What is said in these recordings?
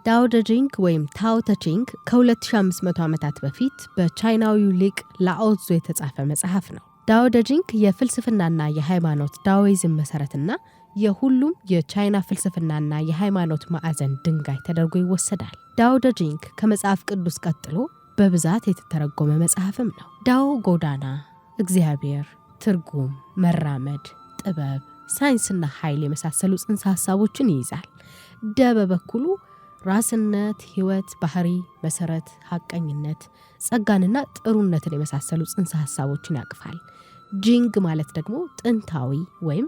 ዳኦ ደ ጂንግ ወይም ታኦ ተ ቺንግ ከ2500 ዓመታት በፊት በቻይናዊው ሊቅ ላኦትዙ የተጻፈ መጽሐፍ ነው። ዳኦ ደ ጂንግ የፍልስፍናና የሃይማኖት ዳኦይዝም መሰረትና የሁሉም የቻይና ፍልስፍናና የሃይማኖት ማዕዘን ድንጋይ ተደርጎ ይወሰዳል። ዳኦ ደ ጂንግ ከመጽሐፍ ቅዱስ ቀጥሎ በብዛት የተተረጎመ መጽሐፍም ነው። ዳኦ ጎዳና፣ እግዚአብሔር፣ ትርጉም፣ መራመድ፣ ጥበብ፣ ሳይንስና ኃይል የመሳሰሉ ጽንሰ ሐሳቦችን ይይዛል። ደ በበኩሉ ራስነት፣ ህይወት፣ ባህሪ፣ መሰረት፣ ሐቀኝነት፣ ጸጋንና ጥሩነትን የመሳሰሉ ጽንሰ ሐሳቦችን ያቅፋል። ጂንግ ማለት ደግሞ ጥንታዊ ወይም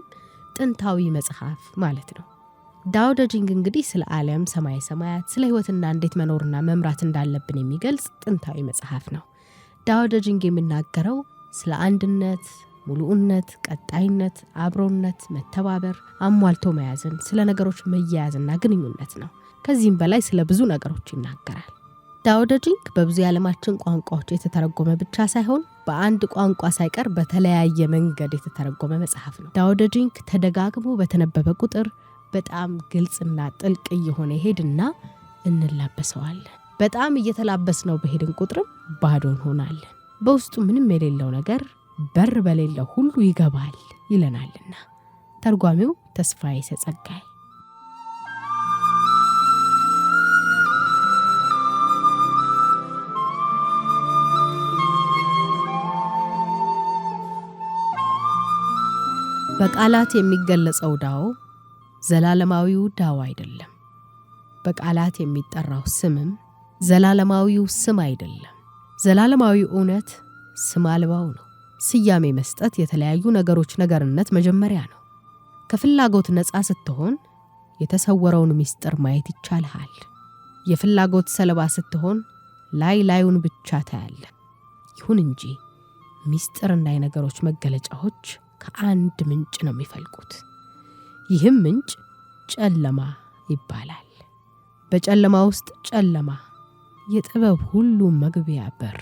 ጥንታዊ መጽሐፍ ማለት ነው። ዳኦ ደ ጂንግ እንግዲህ ስለ ዓለም ሰማይ ሰማያት፣ ስለ ህይወትና እንዴት መኖርና መምራት እንዳለብን የሚገልጽ ጥንታዊ መጽሐፍ ነው። ዳኦ ደ ጂንግ የሚናገረው ስለ አንድነት፣ ሙሉእነት፣ ቀጣይነት፣ አብሮነት፣ መተባበር፣ አሟልቶ መያዝን፣ ስለ ነገሮች መያያዝና ግንኙነት ነው። ከዚህም በላይ ስለ ብዙ ነገሮች ይናገራል። ዳኦ ደ ጂንግ በብዙ የዓለማችን ቋንቋዎች የተተረጎመ ብቻ ሳይሆን በአንድ ቋንቋ ሳይቀር በተለያየ መንገድ የተተረጎመ መጽሐፍ ነው። ዳኦ ደ ጂንግ ተደጋግሞ በተነበበ ቁጥር በጣም ግልጽና ጥልቅ እየሆነ ይሄድና እንላበሰዋለን። በጣም እየተላበስነው በሄድን ቁጥርም ባዶ እንሆናለን። በውስጡ ምንም የሌለው ነገር በር በሌለው ሁሉ ይገባል ይለናልና ተርጓሚው ተስፋዬ ጸጋይ። በቃላት የሚገለጸው ዳኦ ዘላለማዊው ዳኦ አይደለም። በቃላት የሚጠራው ስምም ዘላለማዊው ስም አይደለም። ዘላለማዊው እውነት ስም አልባው ነው። ስያሜ መስጠት የተለያዩ ነገሮች ነገርነት መጀመሪያ ነው። ከፍላጎት ነፃ ስትሆን የተሰወረውን ምስጢር ማየት ይቻልሃል። የፍላጎት ሰለባ ስትሆን ላይ ላዩን ብቻ ታያለህ። ይሁን እንጂ ምስጢርና የነገሮች መገለጫዎች ከአንድ ምንጭ ነው የሚፈልቁት። ይህም ምንጭ ጨለማ ይባላል። በጨለማ ውስጥ ጨለማ፣ የጥበብ ሁሉ መግቢያ በር።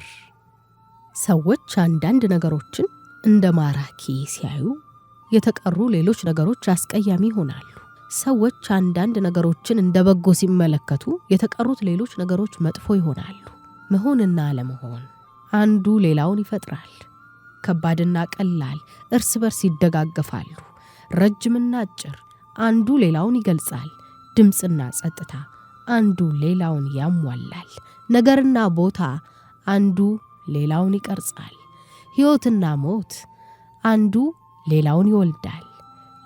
ሰዎች አንዳንድ ነገሮችን እንደ ማራኪ ሲያዩ የተቀሩ ሌሎች ነገሮች አስቀያሚ ይሆናሉ። ሰዎች አንዳንድ ነገሮችን እንደ በጎ ሲመለከቱ የተቀሩት ሌሎች ነገሮች መጥፎ ይሆናሉ። መሆንና አለመሆን አንዱ ሌላውን ይፈጥራል። ከባድና ቀላል እርስ በርስ ይደጋገፋሉ። ረጅምና አጭር አንዱ ሌላውን ይገልጻል። ድምፅና ጸጥታ አንዱ ሌላውን ያሟላል። ነገርና ቦታ አንዱ ሌላውን ይቀርጻል። ሕይወትና ሞት አንዱ ሌላውን ይወልዳል።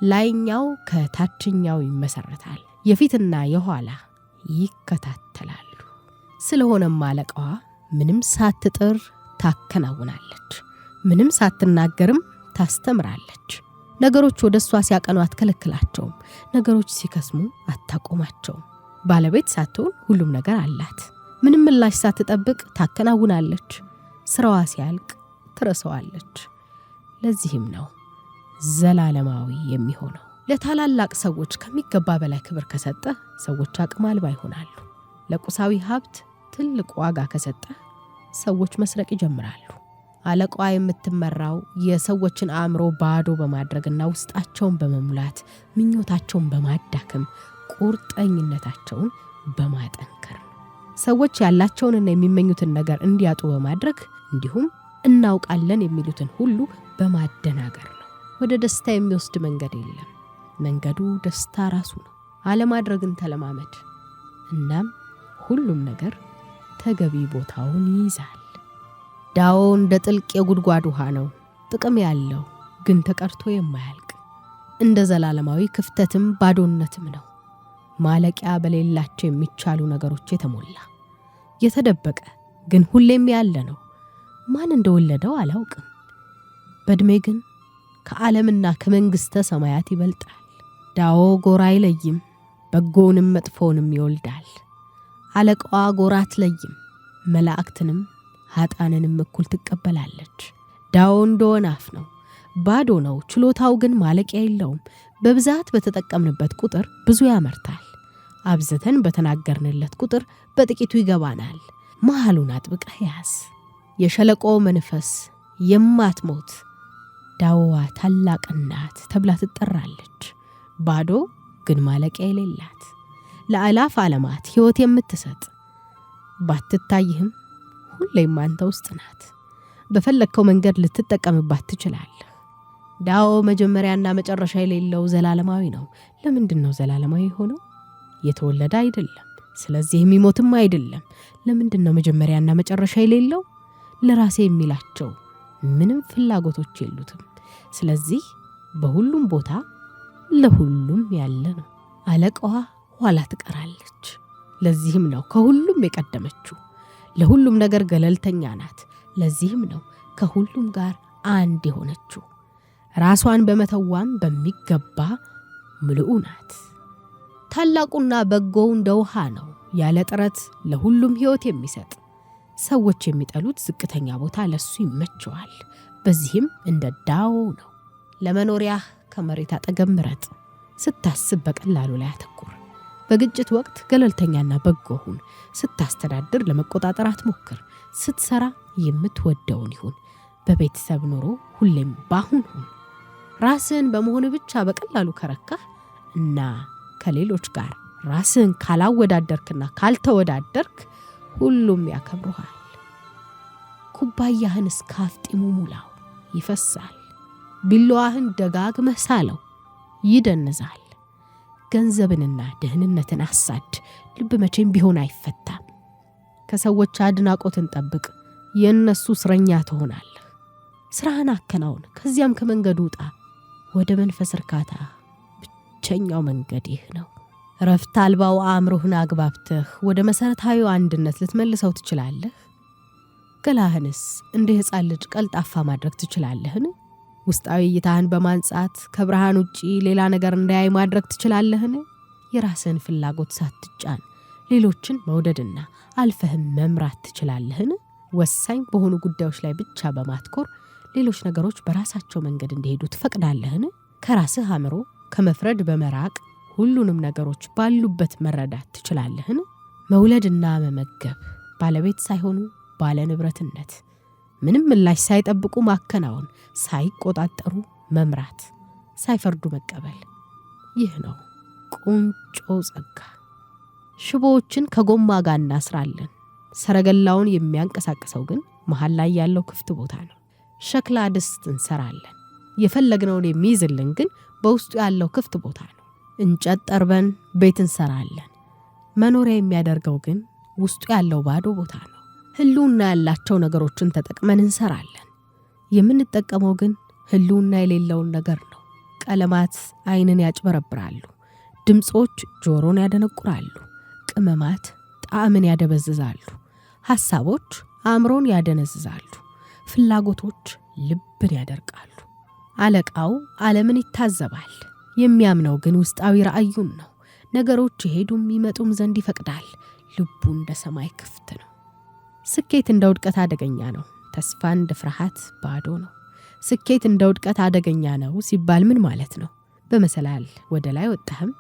ላይኛው ከታችኛው ይመሰረታል። የፊትና የኋላ ይከታተላሉ። ስለሆነም አለቃዋ ምንም ሳትጥር ታከናውናለች። ምንም ሳትናገርም ታስተምራለች። ነገሮች ወደ እሷ ሲያቀኑ አትከለክላቸውም። ነገሮች ሲከስሙ አታቆማቸውም። ባለቤት ሳትሆን ሁሉም ነገር አላት። ምንም ምላሽ ሳትጠብቅ ታከናውናለች። ስራዋ ሲያልቅ ትረሳዋለች። ለዚህም ነው ዘላለማዊ የሚሆነው። ለታላላቅ ሰዎች ከሚገባ በላይ ክብር ከሰጠ ሰዎች አቅም አልባ ይሆናሉ። ለቁሳዊ ሀብት ትልቅ ዋጋ ከሰጠ ሰዎች መስረቅ ይጀምራሉ። አለቃዋ የምትመራው የሰዎችን አእምሮ ባዶ በማድረግና ውስጣቸውን በመሙላት ምኞታቸውን በማዳከም ቁርጠኝነታቸውን በማጠንከር ነው። ሰዎች ያላቸውንና የሚመኙትን ነገር እንዲያጡ በማድረግ እንዲሁም እናውቃለን የሚሉትን ሁሉ በማደናገር ነው። ወደ ደስታ የሚወስድ መንገድ የለም። መንገዱ ደስታ ራሱ ነው። አለማድረግን ተለማመድ። እናም ሁሉም ነገር ተገቢ ቦታውን ይይዛል። ዳኦ እንደ ጥልቅ የጉድጓድ ውሃ ነው። ጥቅም ያለው ግን ተቀርቶ የማያልቅ። እንደ ዘላለማዊ ክፍተትም ባዶነትም ነው። ማለቂያ በሌላቸው የሚቻሉ ነገሮች የተሞላ የተደበቀ ግን ሁሌም ያለ ነው። ማን እንደወለደው አላውቅም። በእድሜ ግን ከዓለምና ከመንግሥተ ሰማያት ይበልጣል። ዳኦ ጎራ አይለይም፣ በጎንም መጥፎንም ይወልዳል። አለቃዋ ጎራ አትለይም፣ መላእክትንም ኃጣንንም እኩል ትቀበላለች። ዳኦ እንደ ወናፍ ነው፣ ባዶ ነው። ችሎታው ግን ማለቂያ የለውም። በብዛት በተጠቀምንበት ቁጥር ብዙ ያመርታል። አብዝተን በተናገርንለት ቁጥር በጥቂቱ ይገባናል። መሃሉን አጥብቀህ ያዝ። የሸለቆ መንፈስ የማትሞት ዳኦዋ ታላቅ ናት ተብላ ትጠራለች። ባዶ ግን ማለቂያ የሌላት ለአላፍ ዓለማት ሕይወት የምትሰጥ ባትታይህም ሁሌም አንተ ውስጥ ናት። በፈለግከው መንገድ ልትጠቀምባት ትችላለህ። ዳኦ መጀመሪያና መጨረሻ የሌለው ዘላለማዊ ነው። ለምንድን ነው ዘላለማዊ ሆነው? የተወለደ አይደለም፣ ስለዚህ የሚሞትም አይደለም። ለምንድን ነው መጀመሪያና መጨረሻ የሌለው? ለራሴ የሚላቸው ምንም ፍላጎቶች የሉትም። ስለዚህ በሁሉም ቦታ ለሁሉም ያለ ነው። አለቃዋ ኋላ ትቀራለች። ለዚህም ነው ከሁሉም የቀደመችው። ለሁሉም ነገር ገለልተኛ ናት። ለዚህም ነው ከሁሉም ጋር አንድ የሆነችው። ራሷን በመተዋም በሚገባ ምልኡ ናት። ታላቁና በጎው እንደ ውሃ ነው፣ ያለ ጥረት ለሁሉም ሕይወት የሚሰጥ። ሰዎች የሚጠሉት ዝቅተኛ ቦታ ለሱ ይመቸዋል። በዚህም እንደ ዳኦ ነው። ለመኖሪያህ ከመሬት አጠገብ ምረጥ። ስታስብ በቀላሉ ላይ አተኩር። በግጭት ወቅት ገለልተኛና በጎ ሁን። ስታስተዳድር ለመቆጣጠር አትሞክር። ስትሰራ የምትወደውን ይሁን። በቤተሰብ ኑሮ ሁሌም ባሁን ሁን። ራስህን በመሆን ብቻ በቀላሉ ከረካህ እና ከሌሎች ጋር ራስህን ካላወዳደርክና ካልተወዳደርክ ሁሉም ያከብሩሃል። ኩባያህን እስከ አፍጢሙ ሙላው፣ ይፈሳል። ቢላዋህን ደጋግመህ ሳለው፣ ይደንዛል። ገንዘብንና ደህንነትን አሳድ፣ ልብ መቼም ቢሆን አይፈታም። ከሰዎች አድናቆትን ጠብቅ፣ የእነሱ እስረኛ ትሆናለህ። ስራህን አከናውን፣ ከዚያም ከመንገዱ ውጣ። ወደ መንፈስ እርካታ ብቸኛው መንገድ ይህ ነው። ረፍት አልባው አእምሮህን አግባብተህ ወደ መሠረታዊ አንድነት ልትመልሰው ትችላለህ። ገላህንስ እንደ ሕፃን ልጅ ቀልጣፋ ማድረግ ትችላለህን? ውስጣዊ እይታህን በማንጻት ከብርሃን ውጪ ሌላ ነገር እንዳያይ ማድረግ ትችላለህን? የራስህን ፍላጎት ሳትጫን ሌሎችን መውደድና አልፈህም መምራት ትችላለህን? ወሳኝ በሆኑ ጉዳዮች ላይ ብቻ በማትኮር ሌሎች ነገሮች በራሳቸው መንገድ እንዲሄዱ ትፈቅዳለህን? ከራስህ አእምሮ ከመፍረድ በመራቅ ሁሉንም ነገሮች ባሉበት መረዳት ትችላለህን? መውለድና መመገብ፣ ባለቤት ሳይሆኑ ባለ ንብረትነት፣ ምንም ምላሽ ሳይጠብቁ ማከናወን፣ ሳይቆጣጠሩ መምራት፣ ሳይፈርዱ መቀበል፣ ይህ ነው ቁንጮ ጸጋ። ሽቦዎችን ከጎማ ጋር እናስራለን። ሰረገላውን የሚያንቀሳቅሰው ግን መሃል ላይ ያለው ክፍት ቦታ ነው። ሸክላ ድስት እንሰራለን። የፈለግነውን የሚይዝልን ግን በውስጡ ያለው ክፍት ቦታ ነው። እንጨት ጠርበን ቤት እንሰራለን። መኖሪያ የሚያደርገው ግን ውስጡ ያለው ባዶ ቦታ ነው። ህልውና ያላቸው ነገሮችን ተጠቅመን እንሰራለን። የምንጠቀመው ግን ህልውና የሌለውን ነገር ነው። ቀለማት ዓይንን ያጭበረብራሉ። ድምጾች ጆሮን ያደነቁራሉ። ቅመማት ጣዕምን ያደበዝዛሉ። ሐሳቦች አእምሮን ያደነዝዛሉ። ፍላጎቶች ልብን ያደርቃሉ። አለቃው ዓለምን ይታዘባል። የሚያምነው ግን ውስጣዊ ራእዩን ነው። ነገሮች ይሄዱም ይመጡም ዘንድ ይፈቅዳል። ልቡ እንደ ሰማይ ክፍት ነው። ስኬት እንደ ውድቀት አደገኛ ነው። ተስፋ እንደ ፍርሃት ባዶ ነው። ስኬት እንደ ውድቀት አደገኛ ነው ሲባል ምን ማለት ነው? በመሰላል ወደ ላይ ወጣህም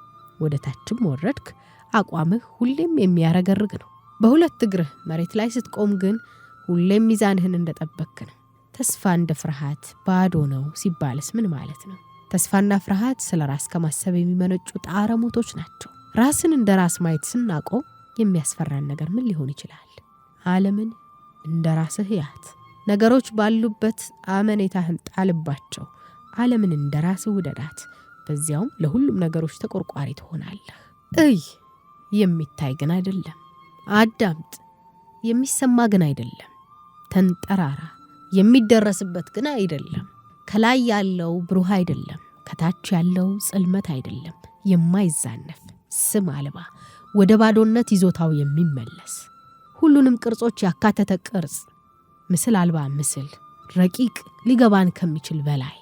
ወደ ታችም ወረድክ፣ አቋምህ ሁሌም የሚያረገርግ ነው። በሁለት እግርህ መሬት ላይ ስትቆም ግን ሁሌም ሚዛንህን እንደጠበክ ነው። ተስፋ እንደ ፍርሃት ባዶ ነው ሲባልስ ምን ማለት ነው? ተስፋና ፍርሃት ስለ ራስ ከማሰብ የሚመነጩ ጣረ ሞቶች ናቸው። ራስን እንደ ራስ ማየት ስናቆም የሚያስፈራን ነገር ምን ሊሆን ይችላል? ዓለምን እንደ ራስህ ያት። ነገሮች ባሉበት አመኔታህን ጣልባቸው። ዓለምን እንደ ራስህ ውደዳት። በዚያውም ለሁሉም ነገሮች ተቆርቋሪ ትሆናለህ። የሚታይ ግን አይደለም። አዳምጥ። የሚሰማ ግን አይደለም። ተንጠራራ። የሚደረስበት ግን አይደለም። ከላይ ያለው ብሩህ አይደለም። ከታች ያለው ጽልመት አይደለም። የማይዛነፍ ስም አልባ ወደ ባዶነት ይዞታው የሚመለስ ሁሉንም ቅርጾች ያካተተ ቅርጽ፣ ምስል አልባ ምስል፣ ረቂቅ ሊገባን ከሚችል በላይ።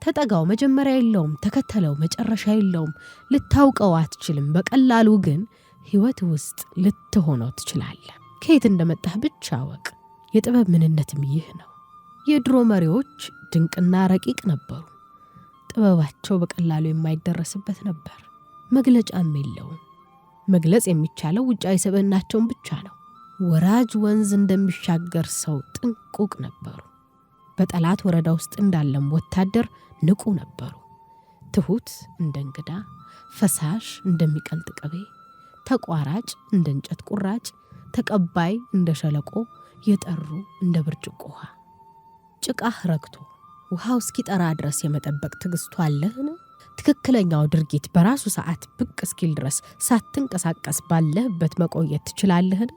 ተጠጋው። መጀመሪያ የለውም። ተከተለው። መጨረሻ የለውም። ልታውቀው አትችልም። በቀላሉ ግን ሕይወት ውስጥ ልትሆነው ትችላለህ። ከየት እንደመጣህ ብቻ ወቅ። የጥበብ ምንነትም ይህ ነው። የድሮ መሪዎች ድንቅና ረቂቅ ነበሩ። ጥበባቸው በቀላሉ የማይደረስበት ነበር። መግለጫም የለውም። መግለጽ የሚቻለው ውጫዊ ስብዕናቸውን ብቻ ነው። ወራጅ ወንዝ እንደሚሻገር ሰው ጥንቁቅ ነበሩ። በጠላት ወረዳ ውስጥ እንዳለም ወታደር ንቁ ነበሩ። ትሁት እንደ እንግዳ፣ ፈሳሽ እንደሚቀልጥ ቅቤ፣ ተቋራጭ እንደ እንጨት ቁራጭ፣ ተቀባይ እንደ ሸለቆ፣ የጠሩ እንደ ብርጭቆ ውሃ። ጭቃህ ረግቶ ውሃው እስኪጠራ ድረስ የመጠበቅ ትዕግስቱ አለህን? ትክክለኛው ድርጊት በራሱ ሰዓት ብቅ እስኪል ድረስ ሳትንቀሳቀስ ባለህበት መቆየት ትችላለህን?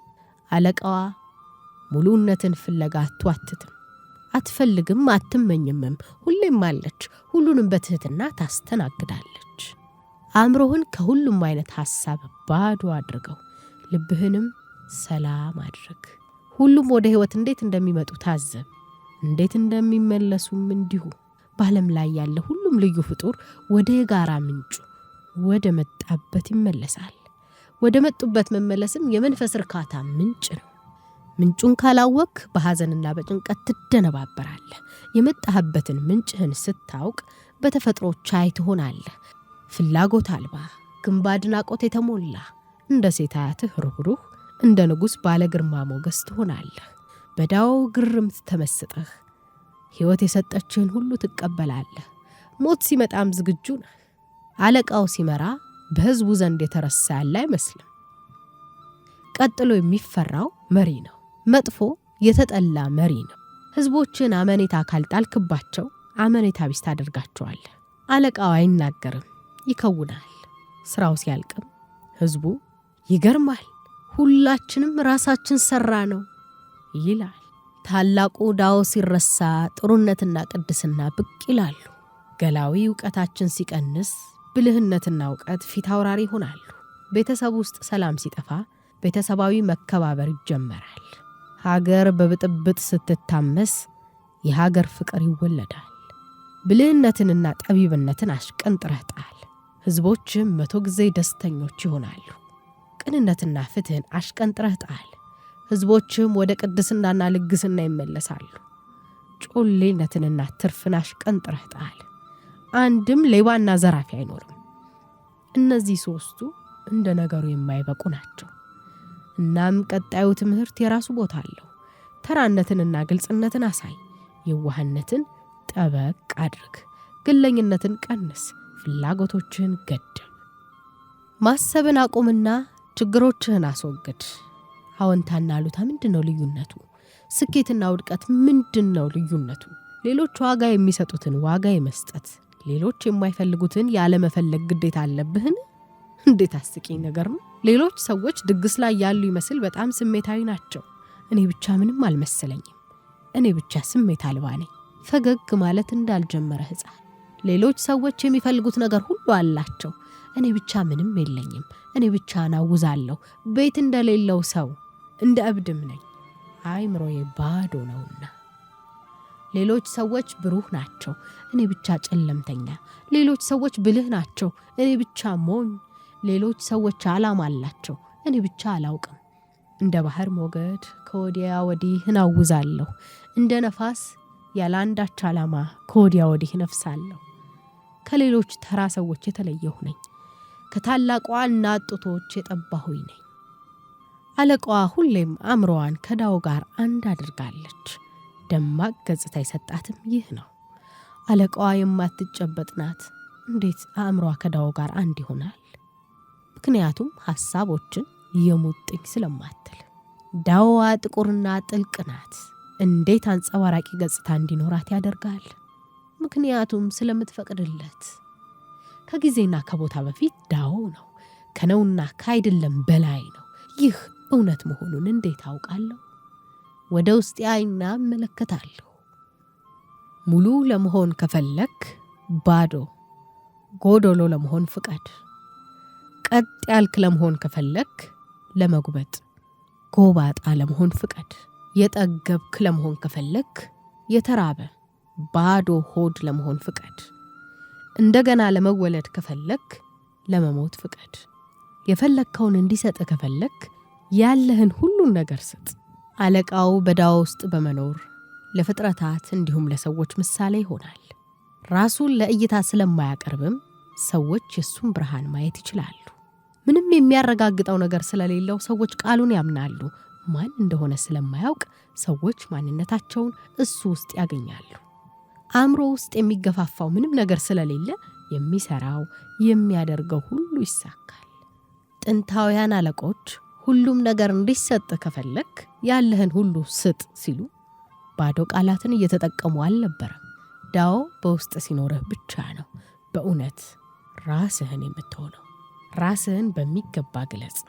አለቃዋ ሙሉነትን ፍለጋ አትዋትትም፣ አትፈልግም፣ አትመኝምም። ሁሌም አለች፣ ሁሉንም በትህትና ታስተናግዳለች። አእምሮህን ከሁሉም አይነት ሐሳብ ባዶ አድርገው፣ ልብህንም ሰላም አድርግ። ሁሉም ወደ ሕይወት እንዴት እንደሚመጡ ታዘብ፣ እንዴት እንደሚመለሱም እንዲሁ። በዓለም ላይ ያለ ሁሉም ልዩ ፍጡር ወደ የጋራ ምንጩ ወደ መጣበት ይመለሳል። ወደ መጡበት መመለስም የመንፈስ እርካታ ምንጭ ነው። ምንጩን ካላወቅ በሐዘንና በጭንቀት ትደነባበራለህ። የመጣህበትን ምንጭህን ስታውቅ በተፈጥሮ ቻይ ትሆናለህ። ፍላጎት አልባ፣ ግንባ አድናቆት የተሞላ፣ እንደ ሴት አያትህ ሩህሩህ፣ እንደ ንጉሥ ባለ ግርማ ሞገስ ትሆናለህ። በዳው ግርምት ተመስጠህ ሕይወት የሰጠችህን ሁሉ ትቀበላለህ። ሞት ሲመጣም ዝግጁ ነህ። አለቃው ሲመራ በሕዝቡ ዘንድ የተረሳ ያለ አይመስልም። ቀጥሎ የሚፈራው መሪ ነው። መጥፎ የተጠላ መሪ ነው። ሕዝቦችን አመኔታ ካልጣልክባቸው አመኔታ ቢስ ታደርጋቸዋለህ። አለቃው አይናገርም፣ ይከውናል። ስራው ሲያልቅም ሕዝቡ ይገርማል፣ ሁላችንም ራሳችን ሰራ ነው ይላል። ታላቁ ዳው ሲረሳ ጥሩነትና ቅድስና ብቅ ይላሉ። ገላዊ ዕውቀታችን ሲቀንስ ብልህነትና ዕውቀት ፊት አውራሪ ይሆናሉ። ቤተሰብ ውስጥ ሰላም ሲጠፋ ቤተሰባዊ መከባበር ይጀመራል። ሀገር በብጥብጥ ስትታመስ የሀገር ፍቅር ይወለዳል። ብልህነትንና ጠቢብነትን አሽቀንጥረህ ጣል፣ ሕዝቦችም 100 ጊዜ ደስተኞች ይሆናሉ። ቅንነትና ፍትህን አሽቀንጥረህ ጣል፣ ሕዝቦችም ወደ ቅድስናና ልግስና ይመለሳሉ። ጮሌነትንና ትርፍን አሽቀንጥረህ ጣል፣ አንድም ሌባና ዘራፊ አይኖርም። እነዚህ 3ቱ እንደ ነገሩ የማይበቁ ናቸው። እናም ቀጣዩ ትምህርት የራሱ ቦታ አለው። ተራነትንና ግልጽነትን አሳይ፣ የዋህነትን ጠበቅ አድርግ፣ ግለኝነትን ቀንስ፣ ፍላጎቶችህን ገድብ። ማሰብን አቁምና ችግሮችህን አስወግድ። አዎንታና አሉታ ምንድን ነው ልዩነቱ? ስኬትና ውድቀት ምንድን ነው ልዩነቱ? ሌሎች ዋጋ የሚሰጡትን ዋጋ የመስጠት፣ ሌሎች የማይፈልጉትን ያለመፈለግ ግዴታ አለብህን? እንዴት አስቂኝ ነገር ነው! ሌሎች ሰዎች ድግስ ላይ ያሉ ይመስል በጣም ስሜታዊ ናቸው። እኔ ብቻ ምንም አልመሰለኝም። እኔ ብቻ ስሜት አልባ ነኝ። ፈገግ ማለት እንዳልጀመረ ሕፃን። ሌሎች ሰዎች የሚፈልጉት ነገር ሁሉ አላቸው። እኔ ብቻ ምንም የለኝም። እኔ ብቻ ናውዛለሁ። ቤት እንደሌለው ሰው እንደ እብድም ነኝ። አእምሮዬ ባዶ ነውና። ሌሎች ሰዎች ብሩህ ናቸው። እኔ ብቻ ጨለምተኛ። ሌሎች ሰዎች ብልህ ናቸው። እኔ ብቻ ሞኝ። ሌሎች ሰዎች ዓላማ አላቸው። እኔ ብቻ አላውቅም። እንደ ባህር ሞገድ ከወዲያ ወዲህ እናውዛለሁ። እንደ ነፋስ ያለ አንዳች ዓላማ ከወዲያ ወዲህ ነፍሳለሁ። ከሌሎች ተራ ሰዎች የተለየሁ ነኝ። ከታላቋ እናት ጡቶች የጠባሁኝ ነኝ። አለቃዋ ሁሌም አእምሮዋን ከዳው ጋር አንድ አድርጋለች። ደማቅ ገጽታ የሰጣትም ይህ ነው። አለቃዋ የማትጨበጥ ናት። እንዴት አእምሮዋ ከዳው ጋር አንድ ይሆናል? ምክንያቱም ሐሳቦችን የሙጥኝ ስለማትል። ዳዋ ጥቁርና ጥልቅ ናት። እንዴት አንጸባራቂ ገጽታ እንዲኖራት ያደርጋል? ምክንያቱም ስለምትፈቅድለት። ከጊዜና ከቦታ በፊት ዳው ነው። ከነውና ከአይደለም በላይ ነው። ይህ እውነት መሆኑን እንዴት አውቃለሁ? ወደ ውስጥ አይና እመለከታለሁ። ሙሉ ለመሆን ከፈለክ ባዶ፣ ጎዶሎ ለመሆን ፍቀድ። ቀጥ ያልክ ለመሆን ከፈለክ ለመጉበጥ፣ ጎባጣ ለመሆን ፍቀድ። የጠገብክ ለመሆን ከፈለክ የተራበ ባዶ ሆድ ለመሆን ፍቀድ። እንደገና ለመወለድ ከፈለክ ለመሞት ፍቀድ። የፈለግከውን እንዲሰጥ ከፈለክ ያለህን ሁሉን ነገር ስጥ። አለቃው በዳዋ ውስጥ በመኖር ለፍጥረታት እንዲሁም ለሰዎች ምሳሌ ይሆናል። ራሱን ለእይታ ስለማያቀርብም ሰዎች የሱን ብርሃን ማየት ይችላሉ። ምንም የሚያረጋግጠው ነገር ስለሌለው ሰዎች ቃሉን ያምናሉ። ማን እንደሆነ ስለማያውቅ ሰዎች ማንነታቸውን እሱ ውስጥ ያገኛሉ። አእምሮ ውስጥ የሚገፋፋው ምንም ነገር ስለሌለ የሚሰራው የሚያደርገው ሁሉ ይሳካል። ጥንታውያን አለቆች ሁሉም ነገር እንዲሰጥ ከፈለክ ያለህን ሁሉ ስጥ ሲሉ ባዶ ቃላትን እየተጠቀሙ አልነበረም። ዳኦ በውስጥ ሲኖርህ ብቻ ነው በእውነት ራስህን የምትሆነው። ራስህን በሚገባ ግለጽ።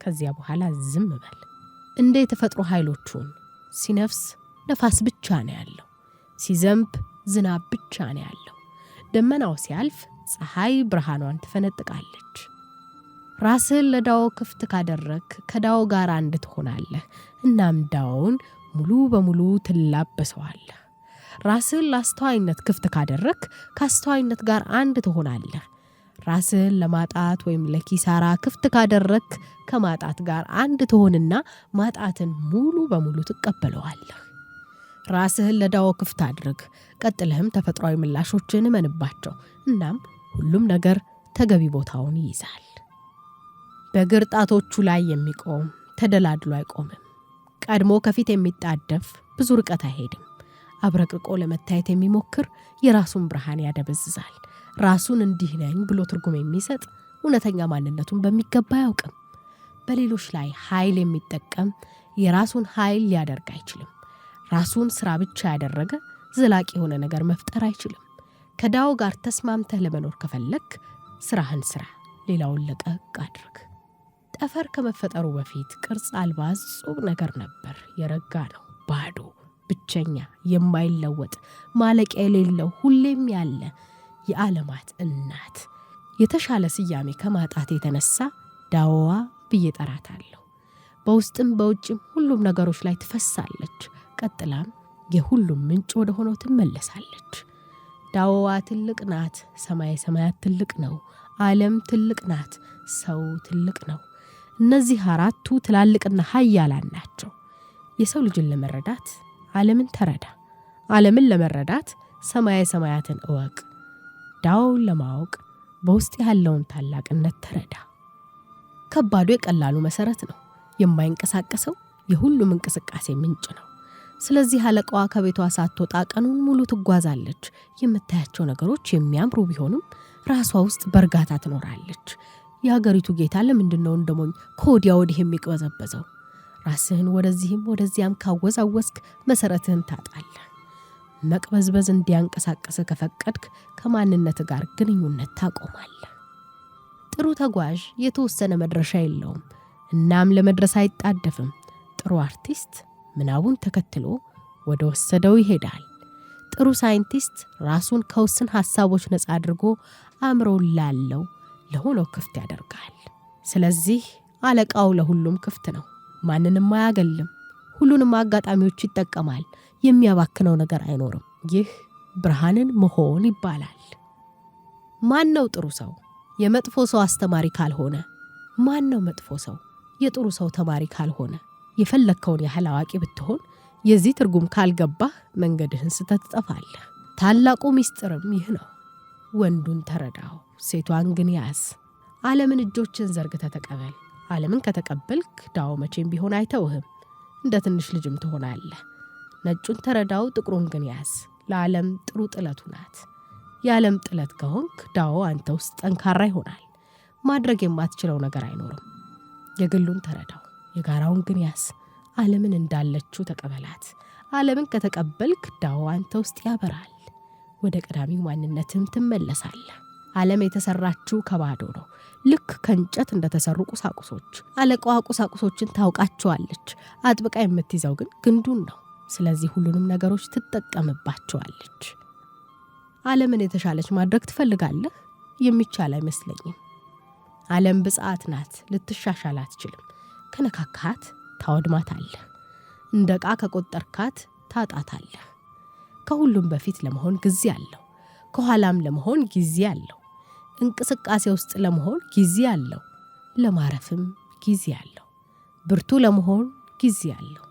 ከዚያ በኋላ ዝም በል። እንደ የተፈጥሮ ኃይሎቹን ሲነፍስ ነፋስ ብቻ ነው ያለው። ሲዘንብ ዝናብ ብቻ ነው ያለው። ደመናው ሲያልፍ ፀሐይ ብርሃኗን ትፈነጥቃለች። ራስህን ለዳኦ ክፍት ካደረክ ከዳኦ ጋር አንድ ትሆናለህ። እናም ዳኦውን ሙሉ በሙሉ ትላበሰዋለህ። ራስህን ለአስተዋይነት ክፍት ካደረክ ከአስተዋይነት ጋር አንድ ትሆናለህ። ራስህን ለማጣት ወይም ለኪሳራ ክፍት ካደረክ ከማጣት ጋር አንድ ትሆንና ማጣትን ሙሉ በሙሉ ትቀበለዋለህ። ራስህን ለዳኦ ክፍት አድርግ። ቀጥለህም ተፈጥሯዊ ምላሾችን እመንባቸው። እናም ሁሉም ነገር ተገቢ ቦታውን ይይዛል። በእግር ጣቶቹ ላይ የሚቆም ተደላድሎ አይቆምም። ቀድሞ ከፊት የሚጣደፍ ብዙ ርቀት አይሄድም። አብረቅርቆ ለመታየት የሚሞክር የራሱን ብርሃን ያደበዝዛል። ራሱን እንዲህ ነኝ ብሎ ትርጉም የሚሰጥ እውነተኛ ማንነቱን በሚገባ አያውቅም። በሌሎች ላይ ኃይል የሚጠቀም የራሱን ኃይል ሊያደርግ አይችልም። ራሱን ስራ ብቻ ያደረገ ዘላቂ የሆነ ነገር መፍጠር አይችልም። ከዳኦ ጋር ተስማምተህ ለመኖር ከፈለክ ስራህን ስራ፣ ሌላውን ለቀቅ አድርግ። ጠፈር ከመፈጠሩ በፊት ቅርጽ አልባ ጽዑብ ነገር ነበር። የረጋ ነው፣ ባዶ፣ ብቸኛ፣ የማይለወጥ ማለቂያ የሌለው ሁሌም ያለ የዓለማት እናት። የተሻለ ስያሜ ከማጣት የተነሳ ዳኦዋ ብዬ ጠራታለሁ። በውስጥም በውጭም ሁሉም ነገሮች ላይ ትፈሳለች። ቀጥላም የሁሉም ምንጭ ወደ ሆነው ትመለሳለች። ዳኦዋ ትልቅ ናት። ሰማይ ሰማያት ትልቅ ነው። ዓለም ትልቅ ናት። ሰው ትልቅ ነው። እነዚህ አራቱ ትላልቅና ኃያላን ናቸው። የሰው ልጅን ለመረዳት ዓለምን ተረዳ። ዓለምን ለመረዳት ሰማይ ሰማያትን እወቅ። ዳኦውን ለማወቅ በውስጥ ያለውን ታላቅነት ተረዳ። ከባዱ የቀላሉ መሰረት ነው። የማይንቀሳቀሰው የሁሉም እንቅስቃሴ ምንጭ ነው። ስለዚህ አለቃዋ ከቤቷ ሳትወጣ ቀኑን ሙሉ ትጓዛለች። የምታያቸው ነገሮች የሚያምሩ ቢሆኑም ራሷ ውስጥ በእርጋታ ትኖራለች። የሀገሪቱ ጌታ ለምንድን ነው እንደሞኝ ከወዲያ ወዲህ የሚቅበዘበዘው? ራስህን ወደዚህም ወደዚያም ካወዛወስክ መሰረትህን ታጣለህ። መቅበዝበዝ እንዲያንቀሳቀስ ከፈቀድክ ከማንነት ጋር ግንኙነት ታቆማለህ። ጥሩ ተጓዥ የተወሰነ መድረሻ የለውም፣ እናም ለመድረስ አይጣደፍም። ጥሩ አርቲስት ምናቡን ተከትሎ ወደ ወሰደው ይሄዳል። ጥሩ ሳይንቲስት ራሱን ከውስን ሐሳቦች ነፃ አድርጎ አእምሮውን ላለው ለሆነው ክፍት ያደርጋል። ስለዚህ አለቃው ለሁሉም ክፍት ነው። ማንንም አያገልም። ሁሉንም አጋጣሚዎች ይጠቀማል። የሚያባክነው ነገር አይኖርም። ይህ ብርሃንን መሆን ይባላል። ማን ነው ጥሩ ሰው? የመጥፎ ሰው አስተማሪ ካልሆነ። ማን ነው መጥፎ ሰው? የጥሩ ሰው ተማሪ ካልሆነ። የፈለግከውን ያህል አዋቂ ብትሆን የዚህ ትርጉም ካልገባህ መንገድህን ስተት ትጠፋለህ። ታላቁ ምስጢርም ይህ ነው። ወንዱን ተረዳው፣ ሴቷን ግን ያዝ። ዓለምን እጆችን ዘርግተህ ተቀበል። ዓለምን ከተቀበልክ ዳኦ መቼም ቢሆን አይተውህም። እንደ ትንሽ ልጅም ትሆናለህ። ነጩን ተረዳው፣ ጥቁሩን ግን ያዝ። ለዓለም ጥሩ ጥለቱ ናት። የዓለም ጥለት ከሆንክ ዳኦ አንተ ውስጥ ጠንካራ ይሆናል። ማድረግ የማትችለው ነገር አይኖርም። የግሉን ተረዳው፣ የጋራውን ግን ያዝ። ዓለምን እንዳለችው ተቀበላት። ዓለምን ከተቀበልክ ዳኦ አንተ ውስጥ ያበራል። ወደ ቀዳሚው ማንነትም ትመለሳለህ። ዓለም የተሰራችው ከባዶ ነው፣ ልክ ከእንጨት እንደተሰሩ ቁሳቁሶች። አለቃዋ ቁሳቁሶችን ታውቃቸዋለች። አጥብቃ የምትይዘው ግን ግንዱን ነው። ስለዚህ ሁሉንም ነገሮች ትጠቀምባቸዋለች። ዓለምን የተሻለች ማድረግ ትፈልጋለህ? የሚቻል አይመስለኝም። ዓለም ብጽዓት ናት፣ ልትሻሻል አትችልም። ከነካካት ታወድማታለህ። እንደ ዕቃ ከቆጠርካት ታጣታለህ። ከሁሉም በፊት ለመሆን ጊዜ አለው። ከኋላም ለመሆን ጊዜ አለው። እንቅስቃሴ ውስጥ ለመሆን ጊዜ አለው። ለማረፍም ጊዜ አለው። ብርቱ ለመሆን ጊዜ አለው።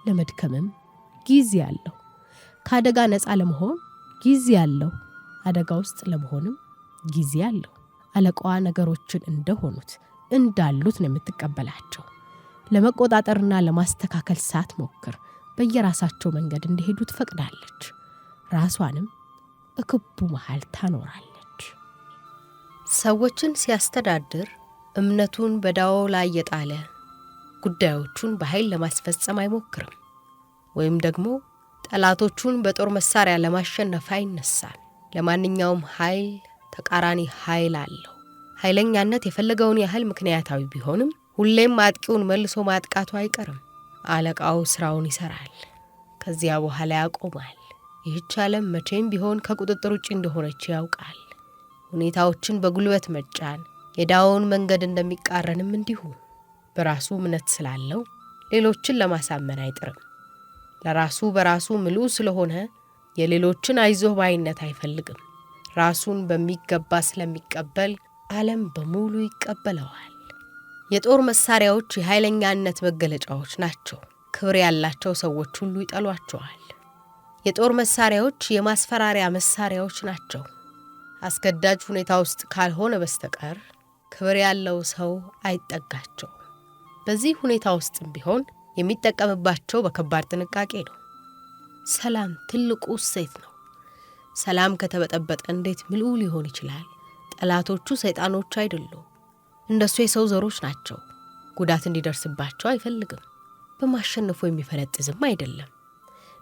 ለመድከምም ጊዜ አለው። ከአደጋ ነፃ ለመሆን ጊዜ አለው። አደጋ ውስጥ ለመሆንም ጊዜ አለው። አለቃዋ ነገሮችን እንደሆኑት እንዳሉት ነው የምትቀበላቸው። ለመቆጣጠርና ለማስተካከል ሳትሞክር በየራሳቸው መንገድ እንዲሄዱ ትፈቅዳለች። ራሷንም እክቡ መሃል ታኖራለች። ሰዎችን ሲያስተዳድር እምነቱን በዳኦ ላይ የጣለ ጉዳዮቹን በኃይል ለማስፈጸም አይሞክርም፣ ወይም ደግሞ ጠላቶቹን በጦር መሳሪያ ለማሸነፍ አይነሳም። ለማንኛውም ኃይል ተቃራኒ ኃይል አለው። ኃይለኛነት የፈለገውን ያህል ምክንያታዊ ቢሆንም ሁሌም አጥቂውን መልሶ ማጥቃቱ አይቀርም። አለቃው ስራውን ይሰራል፣ ከዚያ በኋላ ያቆማል። ይህች ዓለም መቼም ቢሆን ከቁጥጥር ውጭ እንደሆነች ያውቃል። ሁኔታዎችን በጉልበት መጫን የዳኦውን መንገድ እንደሚቃረንም እንዲሁ። በራሱ እምነት ስላለው ሌሎችን ለማሳመን አይጥርም። ለራሱ በራሱ ምሉዕ ስለሆነ የሌሎችን አይዞህ ባይነት አይፈልግም። ራሱን በሚገባ ስለሚቀበል ዓለም በሙሉ ይቀበለዋል። የጦር መሳሪያዎች የኃይለኛነት መገለጫዎች ናቸው። ክብር ያላቸው ሰዎች ሁሉ ይጠሏቸዋል። የጦር መሳሪያዎች የማስፈራሪያ መሳሪያዎች ናቸው። አስገዳጅ ሁኔታ ውስጥ ካልሆነ በስተቀር ክብር ያለው ሰው አይጠጋቸው። በዚህ ሁኔታ ውስጥም ቢሆን የሚጠቀምባቸው በከባድ ጥንቃቄ ነው። ሰላም ትልቁ እሴት ነው። ሰላም ከተበጠበጠ እንዴት ምሉዕ ሊሆን ይችላል? ጠላቶቹ ሰይጣኖች አይደሉም። እንደሱ የሰው ዘሮች ናቸው። ጉዳት እንዲደርስባቸው አይፈልግም። በማሸነፉ የሚፈነጥዝም አይደለም።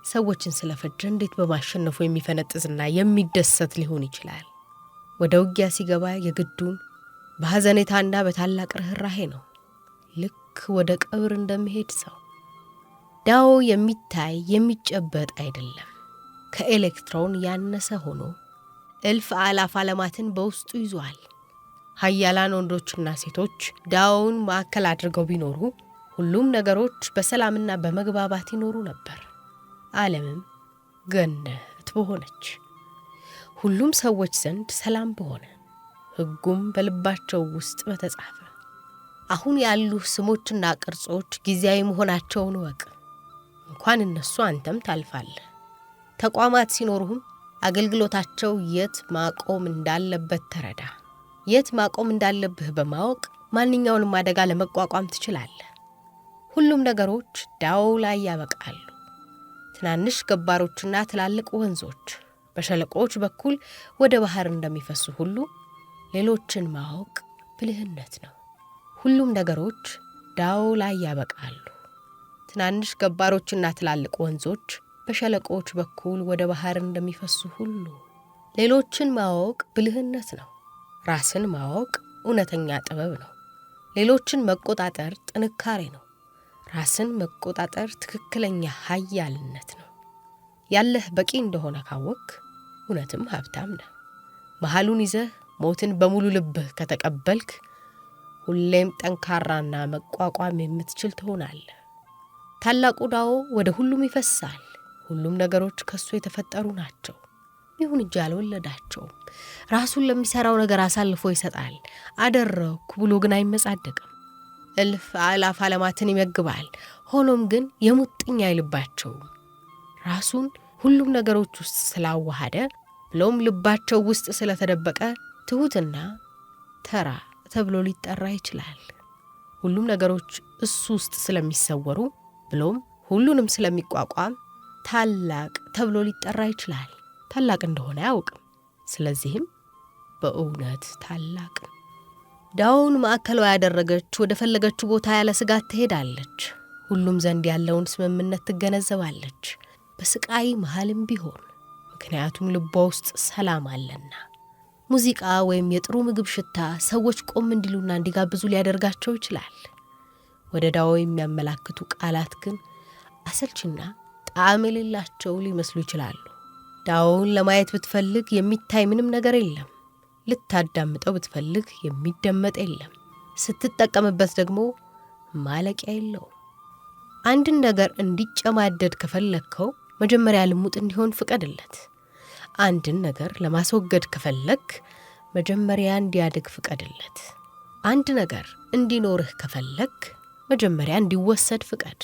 ሰዎችን ስለፈጀ እንዴት በማሸነፉ የሚፈነጥዝና የሚደሰት ሊሆን ይችላል? ወደ ውጊያ ሲገባ የግዱን በሐዘኔታና በታላቅ ርኅራኄ ነው። ልክ ወደ ቀብር እንደሚሄድ ሰው። ዳኦ የሚታይ የሚጨበጥ አይደለም። ከኤሌክትሮን ያነሰ ሆኖ እልፍ አላፍ ዓለማትን በውስጡ ይዟል። ኃያላን ወንዶችና ሴቶች ዳኦውን ማዕከል አድርገው ቢኖሩ ሁሉም ነገሮች በሰላምና በመግባባት ይኖሩ ነበር። ዓለምም ገነት በሆነች፣ ሁሉም ሰዎች ዘንድ ሰላም በሆነ፣ ሕጉም በልባቸው ውስጥ በተጻፈ። አሁን ያሉ ስሞችና ቅርጾች ጊዜያዊ መሆናቸውን እወቅ። እንኳን እነሱ አንተም ታልፋለህ። ተቋማት ሲኖሩህም አገልግሎታቸው የት ማቆም እንዳለበት ተረዳ። የት ማቆም እንዳለብህ በማወቅ ማንኛውንም አደጋ ለመቋቋም ትችላለህ። ሁሉም ነገሮች ዳኦ ላይ ያበቃሉ። ትናንሽ ገባሮችና ትላልቅ ወንዞች በሸለቆዎች በኩል ወደ ባህር እንደሚፈሱ ሁሉ ሌሎችን ማወቅ ብልህነት ነው። ሁሉም ነገሮች ዳኦ ላይ ያበቃሉ። ትናንሽ ገባሮችና ትላልቅ ወንዞች በሸለቆዎች በኩል ወደ ባህር እንደሚፈሱ ሁሉ ሌሎችን ማወቅ ብልህነት ነው። ራስን ማወቅ እውነተኛ ጥበብ ነው። ሌሎችን መቆጣጠር ጥንካሬ ነው። ራስን መቆጣጠር ትክክለኛ ኃያልነት ነው። ያለህ በቂ እንደሆነ ካወቅ እውነትም ሀብታም ነህ። መሃሉን ይዘህ ሞትን በሙሉ ልብህ ከተቀበልክ ሁሌም ጠንካራና መቋቋም የምትችል ትሆናለህ። ታላቁ ዳኦ ወደ ሁሉም ይፈሳል። ሁሉም ነገሮች ከሱ የተፈጠሩ ናቸው። ይሁን እንጂ አልወለዳቸውም። ራሱን ለሚሰራው ነገር አሳልፎ ይሰጣል። አደረኩ ብሎ ግን አይመጻደቅም። እልፍ አእላፍ ዓለማትን ይመግባል። ሆኖም ግን የሙጥኝ አይልባቸውም። ራሱን ሁሉም ነገሮች ውስጥ ስላዋሃደ ብሎም ልባቸው ውስጥ ስለተደበቀ ትሁትና ተራ ተብሎ ሊጠራ ይችላል። ሁሉም ነገሮች እሱ ውስጥ ስለሚሰወሩ ብሎም ሁሉንም ስለሚቋቋም ታላቅ ተብሎ ሊጠራ ይችላል። ታላቅ እንደሆነ አያውቅም። ስለዚህም በእውነት ታላቅ። ዳኦውን ማዕከሏ ያደረገች ወደ ፈለገችው ቦታ ያለ ስጋት ትሄዳለች። ሁሉም ዘንድ ያለውን ስምምነት ትገነዘባለች፣ በስቃይ መሃልም ቢሆን። ምክንያቱም ልቧ ውስጥ ሰላም አለና። ሙዚቃ ወይም የጥሩ ምግብ ሽታ ሰዎች ቆም እንዲሉና እንዲጋብዙ ሊያደርጋቸው ይችላል። ወደ ዳኦ የሚያመላክቱ ቃላት ግን አሰልችና ጣዕም የሌላቸው ሊመስሉ ይችላሉ። ዳኦውን ለማየት ብትፈልግ የሚታይ ምንም ነገር የለም። ልታዳምጠው ብትፈልግ የሚደመጥ የለም። ስትጠቀምበት ደግሞ ማለቂያ የለውም። አንድን ነገር እንዲጨማደድ ከፈለግከው መጀመሪያ ልሙጥ እንዲሆን ፍቀድለት። አንድን ነገር ለማስወገድ ከፈለግ መጀመሪያ እንዲያድግ ፍቀድለት። አንድ ነገር እንዲኖርህ ከፈለግ መጀመሪያ እንዲወሰድ ፍቀድ።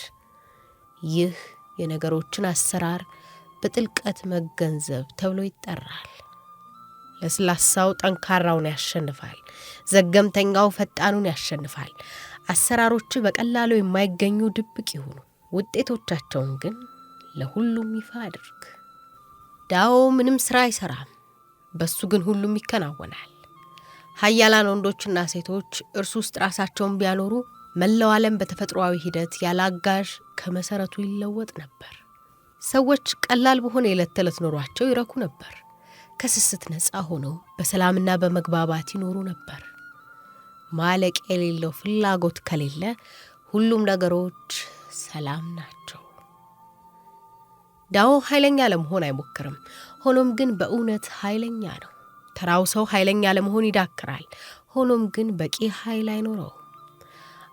ይህ የነገሮችን አሰራር በጥልቀት መገንዘብ ተብሎ ይጠራል። ለስላሳው ጠንካራውን ያሸንፋል። ዘገምተኛው ፈጣኑን ያሸንፋል። አሰራሮች በቀላሉ የማይገኙ ድብቅ ይሁኑ፣ ውጤቶቻቸውን ግን ለሁሉም ይፋ አድርግ። ዳኦ ምንም ስራ አይሰራም፣ በሱ ግን ሁሉም ይከናወናል። ኃያላን ወንዶችና ሴቶች እርሱ ውስጥ ራሳቸውን ቢያኖሩ መላው ዓለም በተፈጥሯዊ ሂደት ያላጋዥ ከመሰረቱ ይለወጥ ነበር። ሰዎች ቀላል በሆነ የዕለት ተዕለት ኑሯቸው ይረኩ ነበር። ከስስት ነፃ ሆነው በሰላምና በመግባባት ይኖሩ ነበር። ማለቅ የሌለው ፍላጎት ከሌለ ሁሉም ነገሮች ሰላም ናቸው። ዳኦ ኃይለኛ ለመሆን አይሞክርም። ሆኖም ግን በእውነት ኃይለኛ ነው። ተራው ሰው ኃይለኛ ለመሆን ይዳክራል። ሆኖም ግን በቂ ኃይል አይኖረው።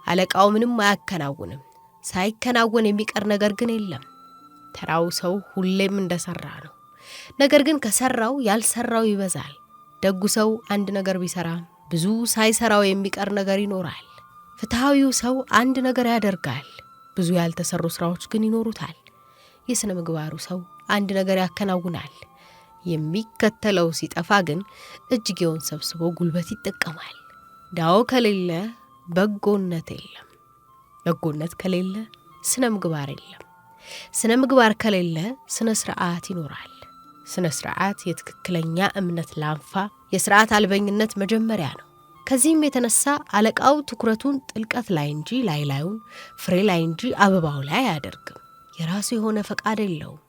አለቃው ምንም አያከናውንም። ሳይከናወን የሚቀር ነገር ግን የለም። ተራው ሰው ሁሌም እንደሰራ ነው። ነገር ግን ከሰራው ያልሰራው ይበዛል። ደጉ ሰው አንድ ነገር ቢሰራ ብዙ ሳይሰራው የሚቀር ነገር ይኖራል። ፍትሃዊው ሰው አንድ ነገር ያደርጋል። ብዙ ያልተሰሩ ስራዎች ግን ይኖሩታል። የሥነ ምግባሩ ሰው አንድ ነገር ያከናውናል። የሚከተለው ሲጠፋ ግን እጅጌውን ሰብስቦ ጉልበት ይጠቀማል። ዳኦ ከሌለ በጎነት የለም። በጎነት ከሌለ ስነ ምግባር የለም። ስነ ምግባር ከሌለ ስነ ስርዓት ይኖራል። ስነ ስርዓት የትክክለኛ እምነት ላንፋ፣ የስርዓት አልበኝነት መጀመሪያ ነው። ከዚህም የተነሳ አለቃው ትኩረቱን ጥልቀት ላይ እንጂ ላዩን ፍሬ ላይ እንጂ አበባው ላይ አያደርግም። የራሱ የሆነ ፈቃድ የለውም።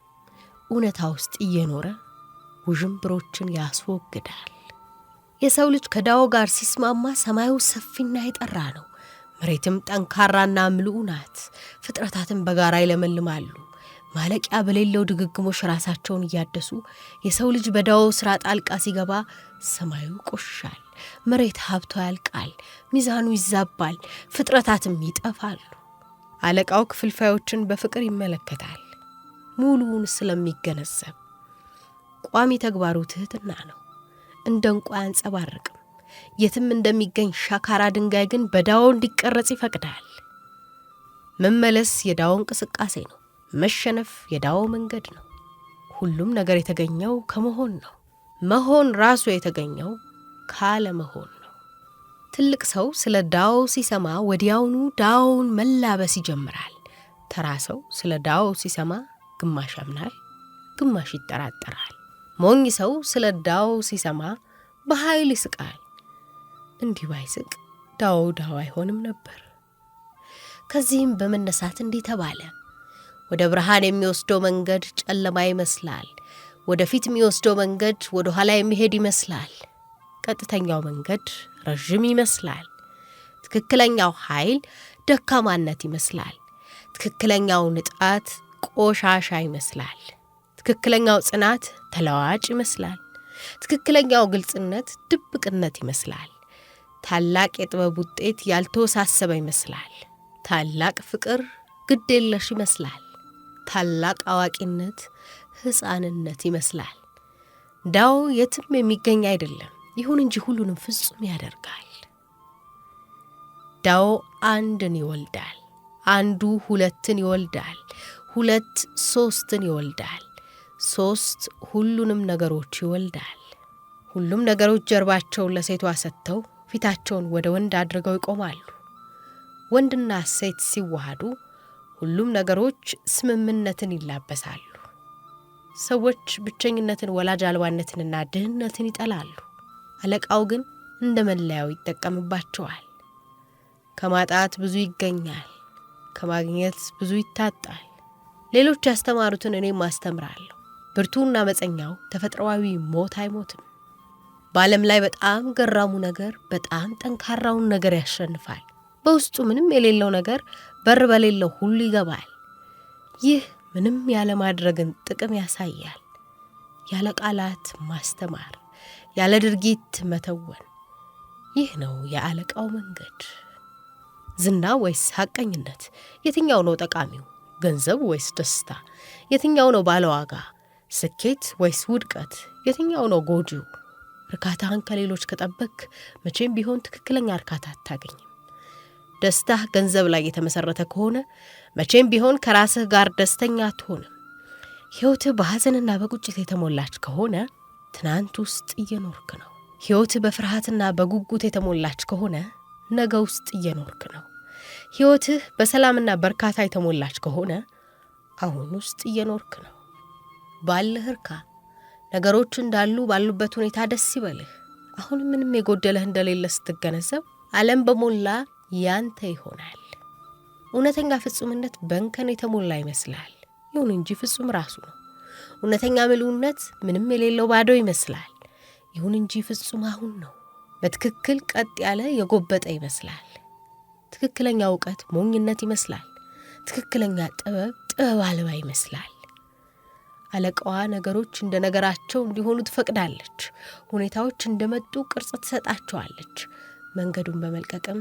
እውነታ ውስጥ እየኖረ ውዥንብሮችን ያስወግዳል። የሰው ልጅ ከዳኦ ጋር ሲስማማ ሰማዩ ሰፊና የጠራ ነው። መሬትም ጠንካራና ምልኡ ናት። ፍጥረታትን በጋራ ይለመልማሉ። ማለቂያ በሌለው ድግግሞሽ ራሳቸውን እያደሱ የሰው ልጅ በዳኦ ስራ ጣልቃ ሲገባ ሰማዩ ቆሻል፣ መሬት ሀብቷ ያልቃል፣ ሚዛኑ ይዛባል፣ ፍጥረታትም ይጠፋሉ። አለቃው ክፍልፋዮችን በፍቅር ይመለከታል። ሙሉውን ስለሚገነዘብ ቋሚ ተግባሩ ትህትና ነው። እንደ እንቁ አያንጸባርቅም። የትም እንደሚገኝ ሻካራ ድንጋይ ግን በዳኦ እንዲቀረጽ ይፈቅዳል። መመለስ የዳኦ እንቅስቃሴ ነው። መሸነፍ የዳኦ መንገድ ነው። ሁሉም ነገር የተገኘው ከመሆን ነው። መሆን ራሱ የተገኘው ካለመሆን ነው። ትልቅ ሰው ስለ ዳኦ ሲሰማ ወዲያውኑ ዳኦውን መላበስ ይጀምራል። ተራ ሰው ስለ ዳኦ ሲሰማ ግማሽ ያምናል፣ ግማሽ ይጠራጠራል። ሞኝ ሰው ስለ ዳኦ ሲሰማ በኃይል ይስቃል። እንዲህ ባይስቅ ዳኦ አይሆንም ነበር። ከዚህም በመነሳት እንዲህ ተባለ። ወደ ብርሃን የሚወስደው መንገድ ጨለማ ይመስላል። ወደፊት የሚወስደው መንገድ ወደ ኋላ የሚሄድ ይመስላል። ቀጥተኛው መንገድ ረዥም ይመስላል። ትክክለኛው ኃይል ደካማነት ይመስላል። ትክክለኛው ንጣት ቆሻሻ ይመስላል። ትክክለኛው ጽናት ተለዋጭ ይመስላል። ትክክለኛው ግልጽነት ድብቅነት ይመስላል። ታላቅ የጥበብ ውጤት ያልተወሳሰበ ይመስላል። ታላቅ ፍቅር ግድ የለሽ ይመስላል። ታላቅ አዋቂነት ሕፃንነት ይመስላል። ዳኦ የትም የሚገኝ አይደለም። ይሁን እንጂ ሁሉንም ፍጹም ያደርጋል። ዳኦ አንድን ይወልዳል። አንዱ ሁለትን ይወልዳል። ሁለት ሶስትን ይወልዳል። ሶስት ሁሉንም ነገሮች ይወልዳል። ሁሉም ነገሮች ጀርባቸውን ለሴቷ ሰጥተው ፊታቸውን ወደ ወንድ አድርገው ይቆማሉ። ወንድና ሴት ሲዋሃዱ ሁሉም ነገሮች ስምምነትን ይላበሳሉ። ሰዎች ብቸኝነትን፣ ወላጅ አልባነትንና ድህነትን ይጠላሉ። አለቃው ግን እንደ መለያው ይጠቀምባቸዋል። ከማጣት ብዙ ይገኛል፣ ከማግኘት ብዙ ይታጣል። ሌሎች ያስተማሩትን እኔም አስተምራለሁ። ብርቱና አመፀኛው ተፈጥሯዊ ሞት አይሞትም። በዓለም ላይ በጣም ገራሙ ነገር በጣም ጠንካራውን ነገር ያሸንፋል። በውስጡ ምንም የሌለው ነገር በር በሌለው ሁሉ ይገባል። ይህ ምንም ያለማድረግን ጥቅም ያሳያል። ያለ ቃላት ማስተማር፣ ያለ ድርጊት መተወን። ይህ ነው የአለቃው መንገድ። ዝና ወይስ ሐቀኝነት? የትኛው ነው ጠቃሚው? ገንዘብ ወይስ ደስታ? የትኛው ነው ባለዋጋ? ስኬት ወይስ ውድቀት? የትኛው ነው ጎጂው? እርካታህን ከሌሎች ከጠበቅ መቼም ቢሆን ትክክለኛ እርካታ አታገኝም። ደስታህ ገንዘብ ላይ የተመሰረተ ከሆነ መቼም ቢሆን ከራስህ ጋር ደስተኛ አትሆንም። ሕይወትህ በሐዘንና በቁጭት የተሞላች ከሆነ ትናንት ውስጥ እየኖርክ ነው። ሕይወትህ በፍርሃትና በጉጉት የተሞላች ከሆነ ነገ ውስጥ እየኖርክ ነው። ሕይወትህ በሰላምና በርካታ የተሞላች ከሆነ አሁን ውስጥ እየኖርክ ነው። ባለህ እርካ። ነገሮች እንዳሉ ባሉበት ሁኔታ ደስ ይበልህ። አሁን ምንም የጎደለህ እንደሌለ ስትገነዘብ ዓለም በሞላ ያንተ ይሆናል። እውነተኛ ፍጹምነት በእንከን የተሞላ ይመስላል። ይሁን እንጂ ፍጹም ራሱ ነው። እውነተኛ ምሉዕነት ምንም የሌለው ባዶ ይመስላል። ይሁን እንጂ ፍጹም አሁን ነው። በትክክል ቀጥ ያለ የጎበጠ ይመስላል። ትክክለኛ እውቀት ሞኝነት ይመስላል። ትክክለኛ ጥበብ አልባ ይመስላል። አለቃዋ ነገሮች እንደ ነገራቸው እንዲሆኑ ትፈቅዳለች። ሁኔታዎች እንደመጡ ቅርጽ ትሰጣቸዋለች። መንገዱን በመልቀቅም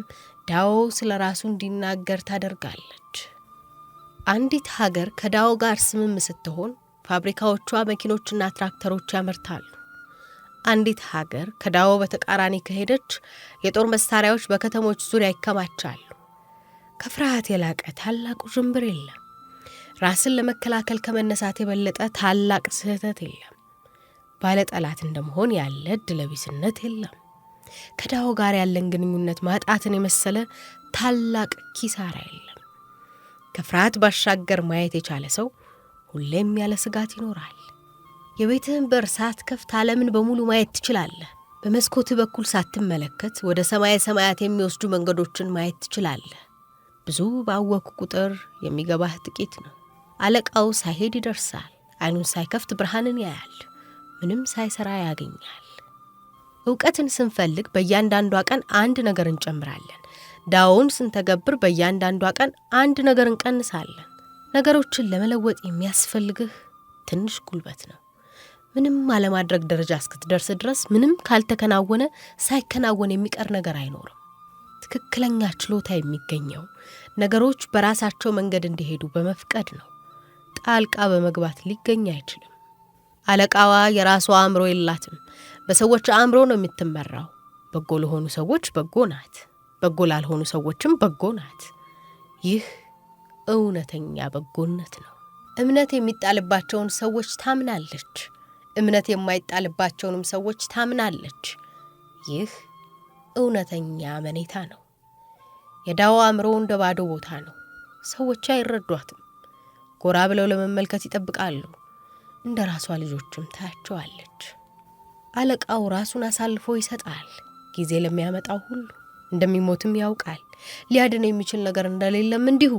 ዳኦ ስለ ራሱ እንዲናገር ታደርጋለች። አንዲት ሀገር ከዳኦ ጋር ስምም ስትሆን ፋብሪካዎቿ መኪኖችና ትራክተሮች ያመርታሉ። አንዲት ሀገር ከዳኦ በተቃራኒ ከሄደች የጦር መሳሪያዎች በከተሞች ዙሪያ ይከማቻሉ። ከፍርሃት የላቀ ታላቅ ውዥንብር የለም። ራስን ለመከላከል ከመነሳት የበለጠ ታላቅ ስህተት የለም። ባለጠላት እንደመሆን ያለ ዕድለቢስነት የለም። ከዳኦ ጋር ያለን ግንኙነት ማጣትን የመሰለ ታላቅ ኪሳራ የለም። ከፍርሃት ባሻገር ማየት የቻለ ሰው ሁሌም ያለ ስጋት ይኖራል። የቤትህን በር ሳትከፍት ዓለምን በሙሉ ማየት ትችላለህ። በመስኮትህ በኩል ሳትመለከት ወደ ሰማየ ሰማያት የሚወስዱ መንገዶችን ማየት ትችላለህ። ብዙ ባወቅህ ቁጥር የሚገባህ ጥቂት ነው። አለቃው ሳይሄድ ይደርሳል። ዓይኑን ሳይከፍት ብርሃንን ያያል። ምንም ሳይሰራ ያገኛል። እውቀትን ስንፈልግ በእያንዳንዷ ቀን አንድ ነገር እንጨምራለን። ዳኦውን ስንተገብር በእያንዳንዷ ቀን አንድ ነገር እንቀንሳለን። ነገሮችን ለመለወጥ የሚያስፈልግህ ትንሽ ጉልበት ነው። ምንም አለማድረግ ደረጃ እስክትደርስ ድረስ ምንም ካልተከናወነ ሳይከናወን የሚቀር ነገር አይኖርም። ትክክለኛ ችሎታ የሚገኘው ነገሮች በራሳቸው መንገድ እንዲሄዱ በመፍቀድ ነው። ጣልቃ በመግባት ሊገኝ አይችልም። አለቃዋ የራሷ አእምሮ የላትም። በሰዎች አእምሮ ነው የምትመራው። በጎ ለሆኑ ሰዎች በጎ ናት፣ በጎ ላልሆኑ ሰዎችም በጎ ናት። ይህ እውነተኛ በጎነት ነው። እምነት የሚጣልባቸውን ሰዎች ታምናለች። እምነት የማይጣልባቸውንም ሰዎች ታምናለች። ይህ እውነተኛ አመኔታ ነው። የዳኦ አእምሮ እንደ ባዶ ቦታ ነው። ሰዎች አይረዷትም። ጎራ ብለው ለመመልከት ይጠብቃሉ። እንደ ራሷ ልጆችም ታያቸዋለች። አለቃው ራሱን አሳልፎ ይሰጣል። ጊዜ ለሚያመጣው ሁሉ እንደሚሞትም ያውቃል። ሊያድን የሚችል ነገር እንደሌለም እንዲሁ።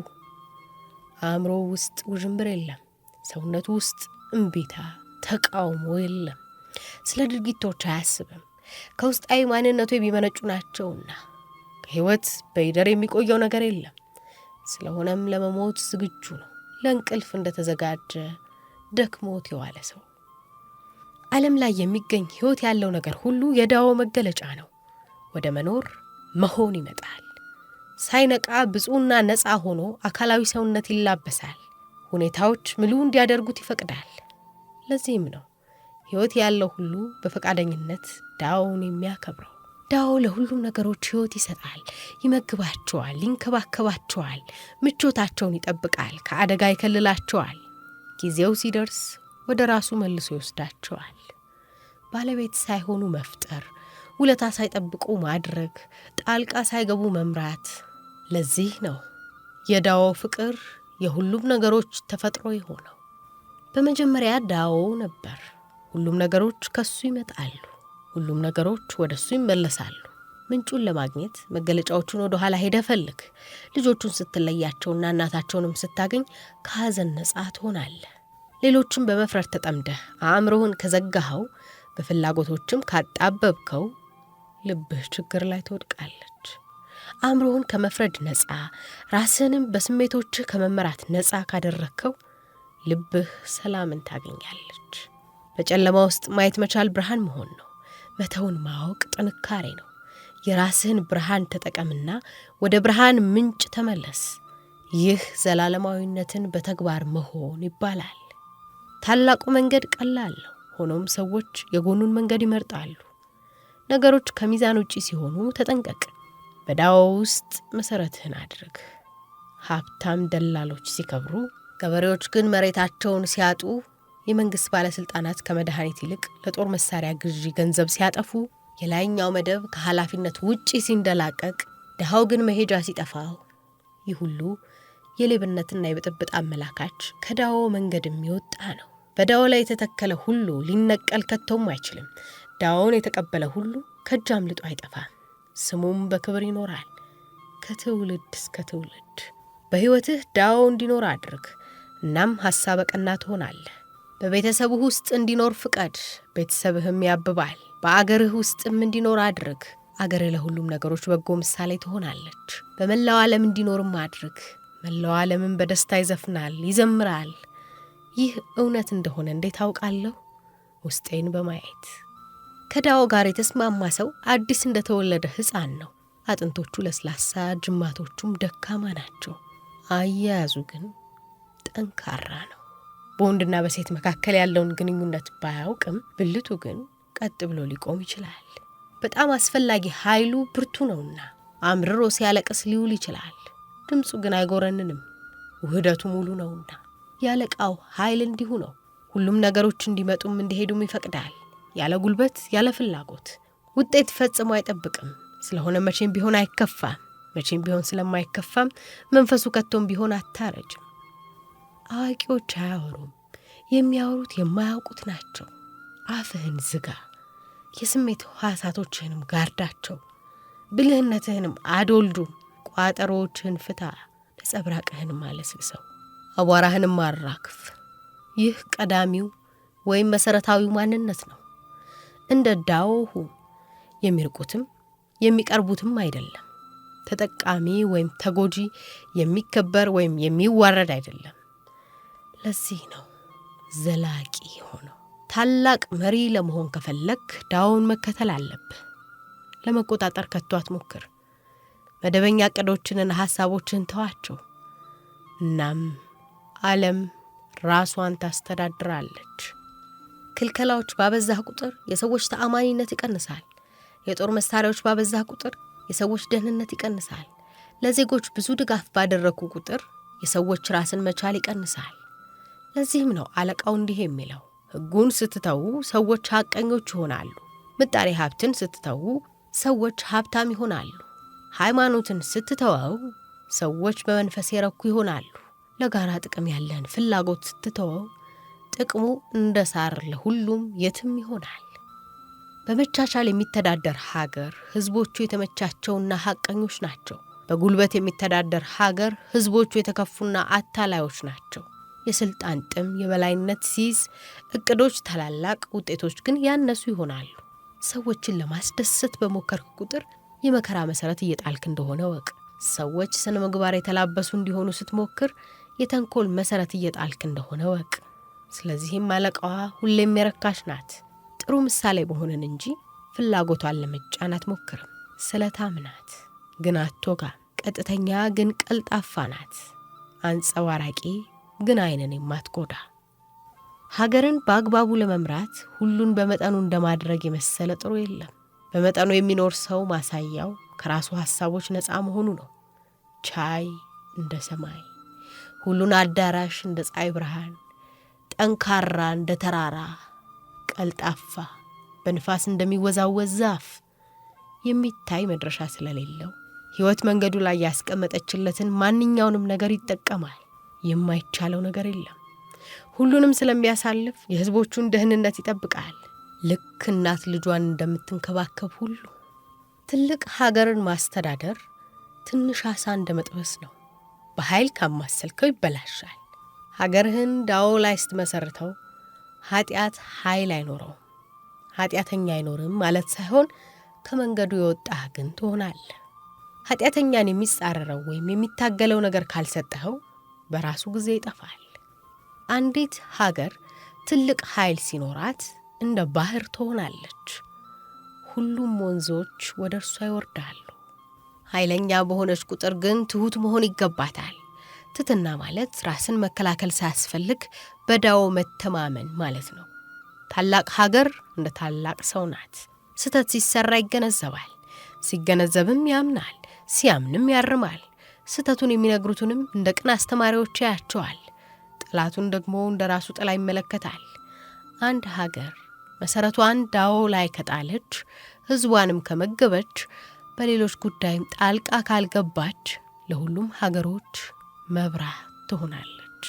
አእምሮ ውስጥ ውዥንብር የለም። ሰውነቱ ውስጥ እምቢታ፣ ተቃውሞ የለም። ስለ ድርጊቶች አያስብም። ከውስጣዊ ማንነቱ የሚመነጩ ናቸውና። ከሕይወት በይደር የሚቆየው ነገር የለም። ስለሆነም ለመሞት ዝግጁ ነው። ለእንቅልፍ እንደተዘጋጀ ደክሞት የዋለ ሰው። ዓለም ላይ የሚገኝ ሕይወት ያለው ነገር ሁሉ የዳኦ መገለጫ ነው። ወደ መሆን ይመጣል። ሳይነቃ ብፁዕና ነፃ ሆኖ አካላዊ ሰውነት ይላበሳል። ሁኔታዎች ምሉ እንዲያደርጉት ይፈቅዳል። ለዚህም ነው ሕይወት ያለው ሁሉ በፈቃደኝነት ዳኦውን የሚያከብረው። ዳኦ ለሁሉም ነገሮች ሕይወት ይሰጣል። ይመግባቸዋል፣ ይንከባከባቸዋል፣ ምቾታቸውን ይጠብቃል፣ ከአደጋ ይከልላቸዋል። ጊዜው ሲደርስ ወደ ራሱ መልሶ ይወስዳቸዋል። ባለቤት ሳይሆኑ መፍጠር፣ ውለታ ሳይጠብቁ ማድረግ፣ ጣልቃ ሳይገቡ መምራት። ለዚህ ነው የዳኦ ፍቅር የሁሉም ነገሮች ተፈጥሮ የሆነው። በመጀመሪያ ዳኦ ነበር። ሁሉም ነገሮች ከሱ ይመጣሉ። ሁሉም ነገሮች ወደ እሱ ይመለሳሉ። ምንጩን ለማግኘት መገለጫዎቹን ወደ ኋላ ሄደ ፈልግ። ልጆቹን ስትለያቸውና እናታቸውንም ስታገኝ ከሐዘን ነጻ ትሆናለህ። ሌሎችን በመፍረድ ተጠምደህ አእምሮህን ከዘጋኸው፣ በፍላጎቶችም ካጣበብከው ልብህ ችግር ላይ ትወድቃለች። አእምሮህን ከመፍረድ ነጻ፣ ራስህንም በስሜቶችህ ከመመራት ነጻ ካደረግከው ልብህ ሰላምን ታገኛለች። በጨለማ ውስጥ ማየት መቻል ብርሃን መሆን ነው። መተውን ማወቅ ጥንካሬ ነው። የራስህን ብርሃን ተጠቀምና ወደ ብርሃን ምንጭ ተመለስ። ይህ ዘላለማዊነትን በተግባር መሆን ይባላል። ታላቁ መንገድ ቀላል ነው። ሆኖም ሰዎች የጎኑን መንገድ ይመርጣሉ። ነገሮች ከሚዛን ውጪ ሲሆኑ ተጠንቀቅ። በዳኦ ውስጥ መሰረትህን አድርግ። ሀብታም ደላሎች ሲከብሩ፣ ገበሬዎች ግን መሬታቸውን ሲያጡ፣ የመንግስት ባለስልጣናት ከመድኃኒት ይልቅ ለጦር መሳሪያ ግዢ ገንዘብ ሲያጠፉ፣ የላይኛው መደብ ከኃላፊነት ውጪ ሲንደላቀቅ፣ ድሃው ግን መሄጃ ሲጠፋው፣ ይህ ሁሉ የሌብነትና የብጥብጥ አመላካች ከዳኦ መንገድ የሚወጣ ነው። በዳኦ ላይ የተተከለ ሁሉ ሊነቀል ከቶም አይችልም። ዳውን የተቀበለ ሁሉ ከእጅ አምልጦ አይጠፋም። ስሙም በክብር ይኖራል ከትውልድ እስከ ትውልድ። በሕይወትህ ዳው እንዲኖር አድርግ። እናም ሐሳበ ቀና ትሆናለህ። በቤተሰብህ ውስጥ እንዲኖር ፍቀድ፣ ቤተሰብህም ያብባል። በአገርህ ውስጥም እንዲኖር አድርግ። አገርህ ለሁሉም ነገሮች በጎ ምሳሌ ትሆናለች። በመላው ዓለም እንዲኖርም አድርግ። መላው ዓለምን በደስታ ይዘፍናል፣ ይዘምራል። ይህ እውነት እንደሆነ እንዴት አውቃለሁ? ውስጤን በማየት። ከዳው ጋር የተስማማ ሰው አዲስ እንደተወለደ ሕፃን ነው። አጥንቶቹ ለስላሳ፣ ጅማቶቹም ደካማ ናቸው። አያያዙ ግን ጠንካራ ነው። በወንድና በሴት መካከል ያለውን ግንኙነት ባያውቅም ብልቱ ግን ቀጥ ብሎ ሊቆም ይችላል። በጣም አስፈላጊ ኃይሉ ብርቱ ነውና አምርሮ ሲያለቅስ ሊውል ይችላል። ድምፁ ግን አይጎረንንም፣ ውህደቱ ሙሉ ነውና። ያለቃው ኃይል እንዲሁ ነው። ሁሉም ነገሮች እንዲመጡም እንዲሄዱም ይፈቅዳል፣ ያለ ጉልበት፣ ያለ ፍላጎት። ውጤት ፈጽሞ አይጠብቅም። ስለሆነ መቼም ቢሆን አይከፋም። መቼም ቢሆን ስለማይከፋም መንፈሱ ከቶም ቢሆን አታረጅም። አዋቂዎች አያወሩም፣ የሚያወሩት የማያውቁት ናቸው። አፍህን ዝጋ፣ የስሜት ሕዋሳቶችህንም ጋርዳቸው። ብልህነትህንም አዶልዱም፣ ቋጠሮዎችህን ፍታ፣ ነጸብራቅህንም አለስልሰው፣ አቧራህንም አራክፍ። ይህ ቀዳሚው ወይም መሠረታዊው ማንነት ነው። እንደ ዳኦ ሁን። የሚርቁትም የሚቀርቡትም አይደለም። ተጠቃሚ ወይም ተጎጂ፣ የሚከበር ወይም የሚዋረድ አይደለም። ለዚህ ነው ዘላቂ ሆነው። ታላቅ መሪ ለመሆን ከፈለክ ዳውን መከተል አለብህ። ለመቆጣጠር ከቶ አትሞክር። መደበኛ ዕቅዶችንና ሐሳቦችን ተዋቸው። እናም ዓለም ራሷን ታስተዳድራለች። ክልከላዎች ባበዛህ ቁጥር የሰዎች ተአማኒነት ይቀንሳል። የጦር መሳሪያዎች ባበዛህ ቁጥር የሰዎች ደህንነት ይቀንሳል። ለዜጎች ብዙ ድጋፍ ባደረኩ ቁጥር የሰዎች ራስን መቻል ይቀንሳል። ለዚህም ነው አለቃው እንዲህ የሚለው፣ ሕጉን ስትተዉ ሰዎች ሐቀኞች ይሆናሉ። ምጣኔ ሀብትን ስትተዉ ሰዎች ሀብታም ይሆናሉ። ሃይማኖትን ስትተወው ሰዎች በመንፈስ የረኩ ይሆናሉ። ለጋራ ጥቅም ያለን ፍላጎት ስትተወው ጥቅሙ እንደ ሳር ለሁሉም የትም ይሆናል። በመቻቻል የሚተዳደር ሀገር ሕዝቦቹ የተመቻቸውና ሐቀኞች ናቸው። በጉልበት የሚተዳደር ሀገር ሕዝቦቹ የተከፉና አታላዮች ናቸው። የሥልጣን ጥም የበላይነት ሲይዝ ዕቅዶች ታላላቅ፣ ውጤቶች ግን ያነሱ ይሆናሉ። ሰዎችን ለማስደሰት በሞከርክ ቁጥር የመከራ መሠረት እየጣልክ እንደሆነ ወቅ። ሰዎች ስነ ምግባር የተላበሱ እንዲሆኑ ስትሞክር የተንኮል መሠረት እየጣልክ እንደሆነ ወቅ። ስለዚህም አለቃዋ ሁሌም የረካሽ ናት። ጥሩ ምሳሌ መሆንን እንጂ ፍላጎቷን ለመጫን አትሞክርም። ስለታም ናት ግን አትወጋም። ቀጥተኛ ግን ቀልጣፋ ናት። አንጸባራቂ ግን ዓይንን የማትጎዳ። ሀገርን በአግባቡ ለመምራት ሁሉን በመጠኑ እንደማድረግ የመሰለ ጥሩ የለም። በመጠኑ የሚኖር ሰው ማሳያው ከራሱ ሐሳቦች ነፃ መሆኑ ነው። ቻይ እንደ ሰማይ፣ ሁሉን አዳራሽ እንደ ፀሐይ ብርሃን፣ ጠንካራ እንደ ተራራ፣ ቀልጣፋ በንፋስ እንደሚወዛወዝ ዛፍ። የሚታይ መድረሻ ስለሌለው ሕይወት መንገዱ ላይ ያስቀመጠችለትን ማንኛውንም ነገር ይጠቀማል። የማይቻለው ነገር የለም። ሁሉንም ስለሚያሳልፍ የሕዝቦቹን ደህንነት ይጠብቃል። ልክ እናት ልጇን እንደምትንከባከብ ሁሉ ትልቅ ሀገርን ማስተዳደር ትንሽ ዓሣ እንደ መጥበስ ነው። በኃይል ካማሰልከው ይበላሻል። ሀገርህን ዳኦ ላይ ስትመሰርተው ኃጢአት ኃይል አይኖረውም። ኃጢአተኛ አይኖርም ማለት ሳይሆን ከመንገዱ የወጣህ ግን ትሆናለህ። ኃጢአተኛን የሚጻረረው ወይም የሚታገለው ነገር ካልሰጠኸው በራሱ ጊዜ ይጠፋል። አንዲት ሀገር ትልቅ ኃይል ሲኖራት እንደ ባህር ትሆናለች። ሁሉም ወንዞች ወደ እርሷ ይወርዳሉ። ኃይለኛ በሆነች ቁጥር ግን ትሑት መሆን ይገባታል። ትሕትና ማለት ራስን መከላከል ሳያስፈልግ በዳኦ መተማመን ማለት ነው። ታላቅ ሀገር እንደ ታላቅ ሰው ናት። ስህተት ሲሰራ ይገነዘባል። ሲገነዘብም ያምናል። ሲያምንም ያርማል። ስህተቱን የሚነግሩትንም እንደ ቅን አስተማሪዎች ያያቸዋል። ጠላቱን ደግሞ እንደ ራሱ ጥላ ይመለከታል። አንድ ሀገር መሠረቷን ዳኦ ላይ ከጣለች፣ ሕዝቧንም ከመገበች፣ በሌሎች ጉዳይም ጣልቃ ካልገባች ለሁሉም ሀገሮች መብራት ትሆናለች።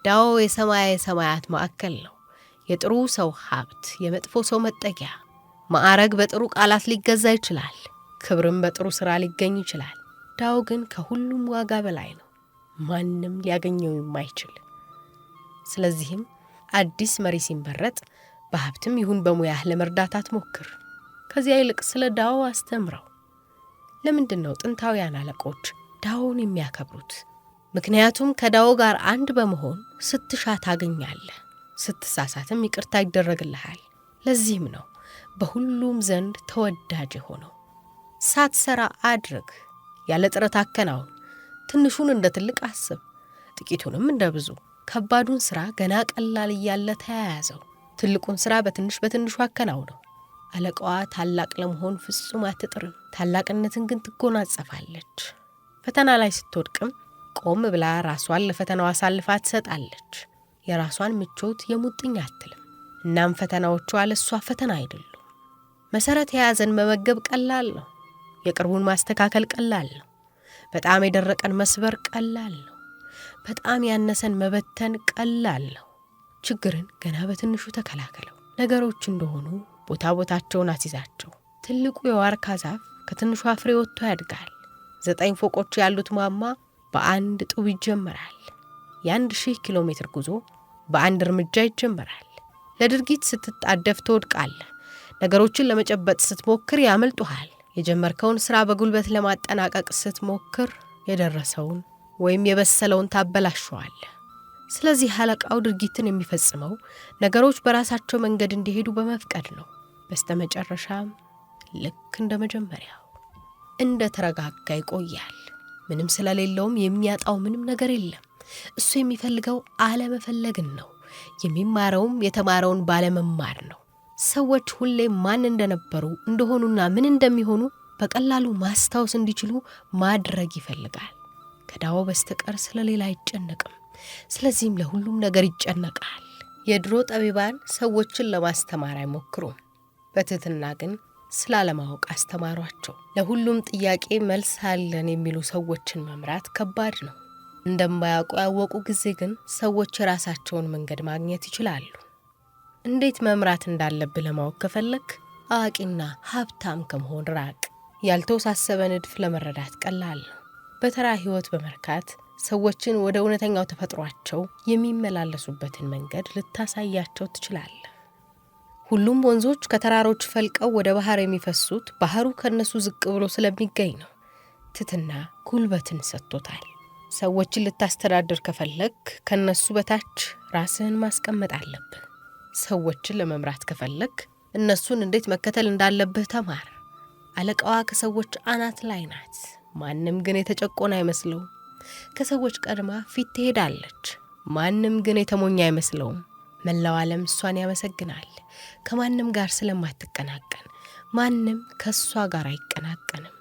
ዳኦ የሰማየ ሰማያት ማዕከል ነው። የጥሩ ሰው ሀብት፣ የመጥፎ ሰው መጠጊያ፣ ማዕረግ በጥሩ ቃላት ሊገዛ ይችላል። ክብርም በጥሩ ሥራ ሊገኝ ይችላል። ዳኦ ግን ከሁሉም ዋጋ በላይ ነው፣ ማንም ሊያገኘው የማይችል። ስለዚህም አዲስ መሪ ሲመረጥ በሀብትም ይሁን በሙያህ ለመርዳት አትሞክር። ከዚያ ይልቅ ስለ ዳኦ አስተምረው። ለምንድን ነው ጥንታውያን አለቆች ዳኦን የሚያከብሩት? ምክንያቱም ከዳኦ ጋር አንድ በመሆን ስትሻ ታገኛለህ፣ ስትሳሳትም ይቅርታ ይደረግልሃል። ለዚህም ነው በሁሉም ዘንድ ተወዳጅ የሆነው። ሳትሰራ አድርግ፣ ያለ ጥረት አከናውን። ትንሹን እንደ ትልቅ አስብ፣ ጥቂቱንም እንደ ብዙ። ከባዱን ሥራ ገና ቀላል እያለ ተያያዘው፣ ትልቁን ሥራ በትንሹ አከናውነው። አለቃዋ ታላቅ ለመሆን ፍጹም አትጥርም፣ ታላቅነትን ግን ትጎናጸፋለች። ፈተና ላይ ስትወድቅም ቆም ብላ ራሷን ለፈተናው አሳልፋ ትሰጣለች። የራሷን ምቾት የሙጥኝ አትልም። እናም ፈተናዎቿ ለሷ ፈተና አይደሉም። መሰረት የያዘን መመገብ ቀላል ነው። የቅርቡን ማስተካከል ቀላል ነው። በጣም የደረቀን መስበር ቀላል ነው። በጣም ያነሰን መበተን ቀላል ነው። ችግርን ገና በትንሹ ተከላከለው። ነገሮች እንደሆኑ ቦታቸውን አስይዛቸው። ትልቁ የዋርካ ዛፍ ከትንሿ ፍሬ ወጥቶ ያድጋል። 9 ፎቆች ያሉት ማማ በአንድ ጡብ ይጀመራል። የ1000 ኪሎ ሜትር ጉዞ በአንድ እርምጃ ይጀመራል። ለድርጊት ስትጣደፍ ትወድቃለህ። ነገሮችን ለመጨበጥ ስትሞክር ያመልጡሃል። የጀመርከውን ሥራ በጉልበት ለማጠናቀቅ ስትሞክር የደረሰውን ወይም የበሰለውን ታበላሸዋለህ። ስለዚህ አለቃው ድርጊትን የሚፈጽመው ነገሮች በራሳቸው መንገድ እንዲሄዱ በመፍቀድ ነው። በስተመጨረሻም ልክ እንደ መጀመሪያው እንደ ተረጋጋ ይቆያል። ምንም ስለሌለውም የሚያጣው ምንም ነገር የለም። እሱ የሚፈልገው አለመፈለግን ነው። የሚማረውም የተማረውን ባለመማር ነው። ሰዎች ሁሌ ማን እንደነበሩ እንደሆኑና ምን እንደሚሆኑ በቀላሉ ማስታወስ እንዲችሉ ማድረግ ይፈልጋል። ከዳኦ በስተቀር ስለሌላ አይጨነቅም። ስለዚህም ለሁሉም ነገር ይጨነቃል። የድሮ ጠቢባን ሰዎችን ለማስተማር አይሞክሩም። በትህትና ግን ስላለማወቅ አስተማሯቸው። ለሁሉም ጥያቄ መልስ አለን የሚሉ ሰዎችን መምራት ከባድ ነው። እንደማያውቁ ያወቁ ጊዜ ግን ሰዎች የራሳቸውን መንገድ ማግኘት ይችላሉ። እንዴት መምራት እንዳለብህ ለማወቅ ከፈለክ አዋቂና ሀብታም ከመሆን ራቅ። ያልተወሳሰበ ንድፍ ለመረዳት ቀላል ነው። በተራ ሕይወት በመርካት ሰዎችን ወደ እውነተኛው ተፈጥሯቸው የሚመላለሱበትን መንገድ ልታሳያቸው ትችላለህ። ሁሉም ወንዞች ከተራሮች ፈልቀው ወደ ባህር የሚፈሱት ባህሩ ከነሱ ዝቅ ብሎ ስለሚገኝ ነው። ትህትና ጉልበትን ሰጥቶታል። ሰዎችን ልታስተዳድር ከፈለክ ከነሱ በታች ራስህን ማስቀመጥ አለብህ። ሰዎችን ለመምራት ከፈለክ እነሱን እንዴት መከተል እንዳለብህ ተማር። አለቃዋ ከሰዎች አናት ላይ ናት። ማንም ግን የተጨቆነ አይመስለውም። ከሰዎች ቀድማ ፊት ትሄዳለች። ማንም ግን የተሞኘ አይመስለውም። መላው ዓለም እሷን ያመሰግናል። ከማንም ጋር ስለማትቀናቀን ማንም ከእሷ ጋር አይቀናቀንም።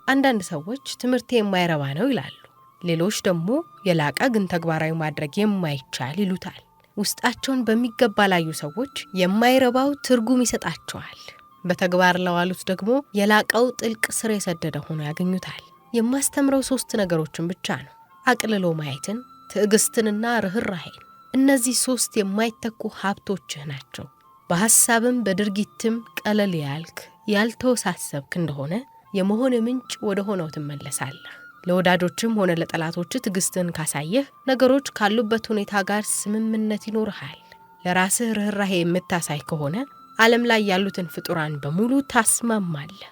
አንዳንድ ሰዎች ትምህርቴ የማይረባ ነው ይላሉ። ሌሎች ደግሞ የላቀ ግን ተግባራዊ ማድረግ የማይቻል ይሉታል። ውስጣቸውን በሚገባ ላዩ ሰዎች የማይረባው ትርጉም ይሰጣቸዋል። በተግባር ለዋሉት ደግሞ የላቀው ጥልቅ ስር የሰደደ ሆኖ ያገኙታል። የማስተምረው 3 ነገሮችን ብቻ ነው። አቅልሎ ማየትን፣ ትዕግስትንና ርኅራኄን። እነዚህ 3 የማይተኩ ሀብቶችህ ናቸው። በሐሳብም በድርጊትም ቀለል ያልክ ያልተወሳሰብክ እንደሆነ የመሆን ምንጭ ወደ ሆነው ትመለሳለህ። ለወዳጆችም ሆነ ለጠላቶች ትዕግስትን ካሳየህ ነገሮች ካሉበት ሁኔታ ጋር ስምምነት ይኖርሃል። ለራስህ ርኅራኄ የምታሳይ ከሆነ ዓለም ላይ ያሉትን ፍጡራን በሙሉ ታስማማለህ።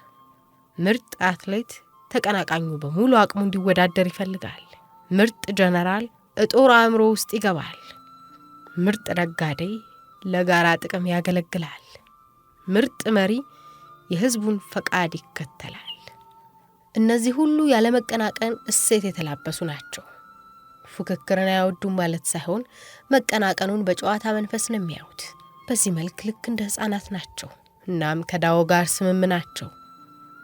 ምርጥ አትሌት ተቀናቃኙ በሙሉ አቅሙ እንዲወዳደር ይፈልጋል። ምርጥ ጀነራል እጦር አእምሮ ውስጥ ይገባል። ምርጥ ነጋዴ ለጋራ ጥቅም ያገለግላል። ምርጥ መሪ የሕዝቡን ፈቃድ ይከተላል። እነዚህ ሁሉ ያለመቀናቀን እሴት የተላበሱ ናቸው። ፉክክርን አይወዱም ማለት ሳይሆን መቀናቀኑን በጨዋታ መንፈስ ነው የሚያዩት። በዚህ መልክ ልክ እንደ ሕፃናት ናቸው። እናም ከዳኦ ጋር ስምም ናቸው።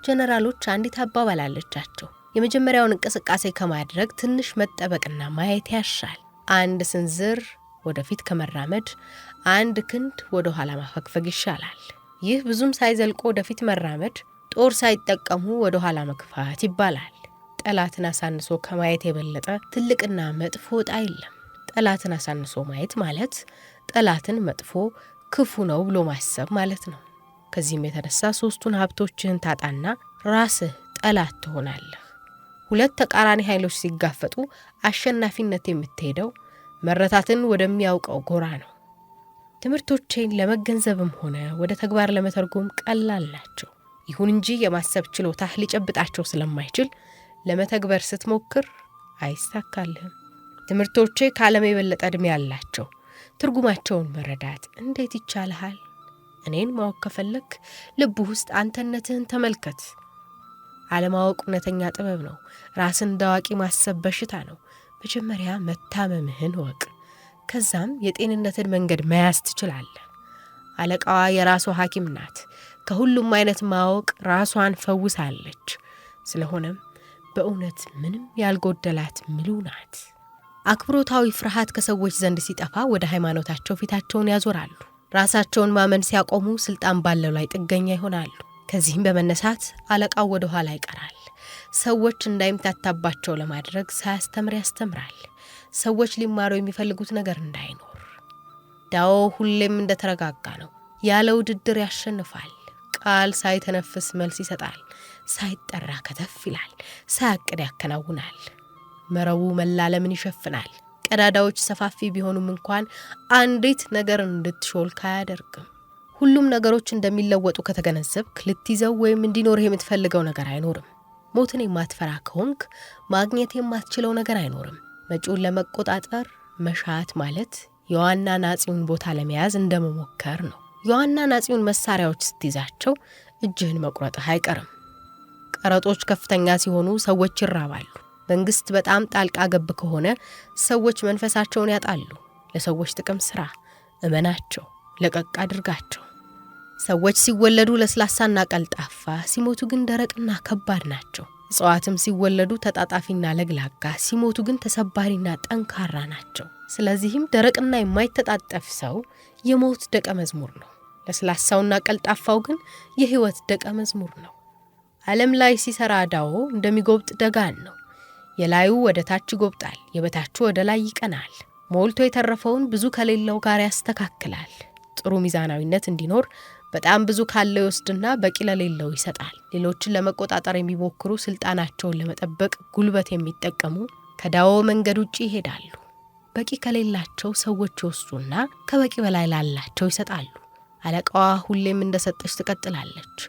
ጀነራሎች አንዲት አባባል አለቻቸው። የመጀመሪያውን እንቅስቃሴ ከማድረግ ትንሽ መጠበቅና ማየት ያሻል። 1 ስንዝር ወደፊት ከመራመድ 1 ክንድ ወደ ኋላ ማፈግፈግ ይሻላል። ይህ ብዙም ሳይዘልቆ ወደፊት መራመድ፣ ጦር ሳይጠቀሙ ወደ ኋላ መግፋት ይባላል። ጠላትን አሳንሶ ከማየት የበለጠ ትልቅና መጥፎ ዕጣ የለም። ጠላትን አሳንሶ ማየት ማለት ጠላትን መጥፎ፣ ክፉ ነው ብሎ ማሰብ ማለት ነው። ከዚህም የተነሳ 3ቱን ሀብቶችህን ታጣና ራስህ ጠላት ትሆናለህ። 2 ተቃራኒ ኃይሎች ሲጋፈጡ አሸናፊነት የምትሄደው መረታትን ወደሚያውቀው ጎራ ነው። ትምህርቶቼን ለመገንዘብም ሆነ ወደ ተግባር ለመተርጎም ቀላል ናቸው። ይሁን እንጂ የማሰብ ችሎታህ ሊጨብጣቸው ስለማይችል ለመተግበር ስትሞክር አይሳካልህም። ትምህርቶቼ ከዓለም የበለጠ ዕድሜ ያላቸው፣ ትርጉማቸውን መረዳት እንዴት ይቻልሃል? እኔን ማወቅ ከፈለክ ልብ ውስጥ አንተነትህን ተመልከት። አለማወቅ እውነተኛ ጥበብ ነው። ራስን እንዳዋቂ ማሰብ በሽታ ነው። መጀመሪያ መታመምህን ወቅ፣ ከዛም የጤንነትን መንገድ መያዝ ትችላለህ። አለቃዋ የራሷ ሐኪም ናት። ከሁሉም አይነት ማወቅ ራሷን ፈውሳለች። ስለሆነም በእውነት ምንም ያልጎደላት ምሉ ናት። አክብሮታዊ ፍርሃት ከሰዎች ዘንድ ሲጠፋ ወደ ሃይማኖታቸው ፊታቸውን ያዞራሉ። ራሳቸውን ማመን ሲያቆሙ ስልጣን ባለው ላይ ጥገኛ ይሆናሉ። ከዚህም በመነሳት አለቃው ወደ ኋላ ይቀራል። ሰዎች እንዳይምታታባቸው ለማድረግ ሳያስተምር ያስተምራል። ሰዎች ሊማሩ የሚፈልጉት ነገር እንዳይኖር። ዳኦ ሁሌም እንደተረጋጋ ነው። ያለ ውድድር ያሸንፋል። ቃል ሳይተነፍስ መልስ ይሰጣል። ሳይጠራ ከተፍ ይላል። ሳያቅድ ያከናውናል። መረቡ መላለምን ይሸፍናል። ቀዳዳዎች ሰፋፊ ቢሆኑም እንኳን አንዲት ነገር እንድትሾልክ አያደርግም። ሁሉም ነገሮች እንደሚለወጡ ከተገነዘብክ ልትይዘው ወይም እንዲኖርህ የምትፈልገው ነገር አይኖርም። ሞትን የማትፈራ ከሆንክ ማግኘት የማትችለው ነገር አይኖርም። መጪውን ለመቆጣጠር መሻት ማለት የዋና ናጺውን ቦታ ለመያዝ እንደመሞከር ነው። የዋና ናጺውን መሳሪያዎች ስትይዛቸው እጅህን መቁረጥህ አይቀርም። ቀረጦች ከፍተኛ ሲሆኑ ሰዎች ይራባሉ። መንግስት በጣም ጣልቃ ገብ ከሆነ ሰዎች መንፈሳቸውን ያጣሉ። ለሰዎች ጥቅም ስራ፣ እመናቸው፣ ለቀቅ አድርጋቸው። ሰዎች ሲወለዱ ለስላሳና ቀልጣፋ፣ ሲሞቱ ግን ደረቅና ከባድ ናቸው። እጽዋትም ሲወለዱ ተጣጣፊና ለግላጋ፣ ሲሞቱ ግን ተሰባሪና ጠንካራ ናቸው። ስለዚህም ደረቅና የማይተጣጠፍ ሰው የሞት ደቀ መዝሙር ነው። ለስላሳውና ቀልጣፋው ግን የህይወት ደቀ መዝሙር ነው። ዓለም ላይ ሲሰራ ዳኦ እንደሚጎብጥ ደጋን ነው። የላዩ ወደ ታች ይጎብጣል፣ የበታቹ ወደ ላይ ይቀናል። ሞልቶ የተረፈውን ብዙ ከሌለው ጋር ያስተካክላል። ጥሩ ሚዛናዊነት እንዲኖር በጣም ብዙ ካለው ይወስድና በቂ ለሌለው ይሰጣል። ሌሎችን ለመቆጣጠር የሚሞክሩ ስልጣናቸውን ለመጠበቅ ጉልበት የሚጠቀሙ ከዳኦ መንገድ ውጪ ይሄዳሉ። በቂ ከሌላቸው ሰዎች ይወስዱና ከበቂ በላይ ላላቸው ይሰጣሉ። አለቃዋ ሁሌም እንደሰጠች ትቀጥላለች።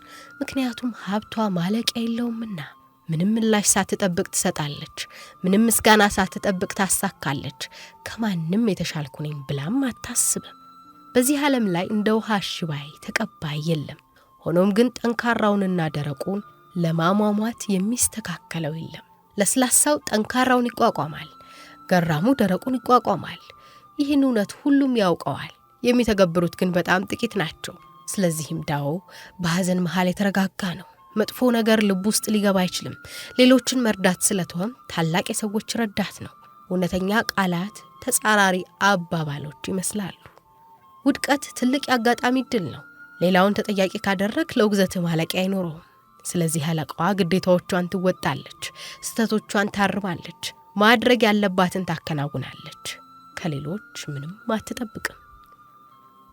ምክንያቱም ሀብቷ ማለቂያ የለውምና። ምንም ምላሽ ሳትጠብቅ ትሰጣለች። ምንም ምስጋና ሳትጠብቅ ታሳካለች። ከማንም የተሻልኩ ነኝ ብላም አታስብም። በዚህ ዓለም ላይ እንደ ውሃ ሽባይ ተቀባይ የለም። ሆኖም ግን ጠንካራውንና ደረቁን ለማሟሟት የሚስተካከለው የለም። ለስላሳው ጠንካራውን ይቋቋማል፣ ገራሙ ደረቁን ይቋቋማል። ይህን እውነት ሁሉም ያውቀዋል። የሚተገብሩት ግን በጣም ጥቂት ናቸው። ስለዚህም ዳኦ በሐዘን መሃል የተረጋጋ ነው። መጥፎ ነገር ልብ ውስጥ ሊገባ አይችልም። ሌሎችን መርዳት ስለተወም ታላቅ የሰዎች ረዳት ነው። እውነተኛ ቃላት ተጻራሪ አባባሎች ይመስላሉ። ውድቀት ትልቅ የአጋጣሚ ዕድል ነው። ሌላውን ተጠያቂ ካደረግ ለውግዘት ማለቂያ አይኖረውም። ስለዚህ አለቃዋ ግዴታዎቿን ትወጣለች፣ ስህተቶቿን ታርማለች፣ ማድረግ ያለባትን ታከናውናለች። ከሌሎች ምንም አትጠብቅም።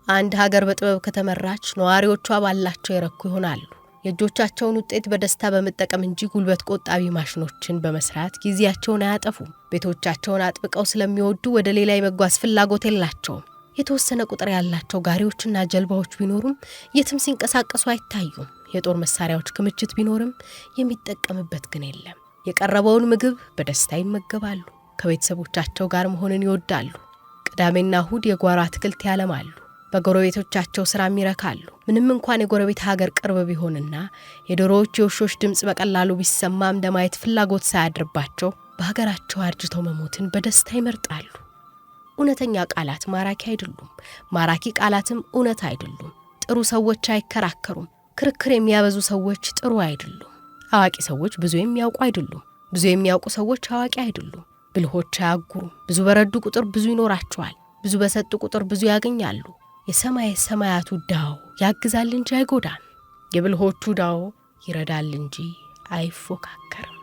አንድ ሀገር በጥበብ ከተመራች ነዋሪዎቿ ባላቸው የረኩ ይሆናሉ። የእጆቻቸውን ውጤት በደስታ በመጠቀም እንጂ ጉልበት ቆጣቢ ማሽኖችን በመስራት ጊዜያቸውን አያጠፉም። ቤቶቻቸውን አጥብቀው ስለሚወዱ ወደ ሌላ የመጓዝ ፍላጎት የላቸውም። የተወሰነ ቁጥር ያላቸው ጋሪዎችና ጀልባዎች ቢኖሩም የትም ሲንቀሳቀሱ አይታዩም። የጦር መሳሪያዎች ክምችት ቢኖርም የሚጠቀምበት ግን የለም። የቀረበውን ምግብ በደስታ ይመገባሉ። ከቤተሰቦቻቸው ጋር መሆንን ይወዳሉ። ቅዳሜና እሁድ የጓሮ አትክልት ያለማሉ። በጎረቤቶቻቸው ስራም ይረካሉ። ምንም እንኳን የጎረቤት ሀገር ቅርብ ቢሆንና የዶሮዎች የውሾች ድምጽ በቀላሉ ቢሰማም ለማየት ፍላጎት ሳያድርባቸው በሀገራቸው አርጅተው መሞትን በደስታ ይመርጣሉ። እውነተኛ ቃላት ማራኪ አይደሉም። ማራኪ ቃላትም እውነት አይደሉም። ጥሩ ሰዎች አይከራከሩም። ክርክር የሚያበዙ ሰዎች ጥሩ አይደሉም። አዋቂ ሰዎች ብዙ የሚያውቁ አይደሉም። ብዙ የሚያውቁ ሰዎች አዋቂ አይደሉም። ብልሆች አያጉሩም። ብዙ በረዱ ቁጥር ብዙ ይኖራቸዋል። ብዙ በሰጡ ቁጥር ብዙ ያገኛሉ። የሰማይ ሰማያቱ ዳኦ ያግዛል እንጂ አይጎዳም። የብልሆቹ ዳኦ ይረዳል እንጂ አይፎካከርም።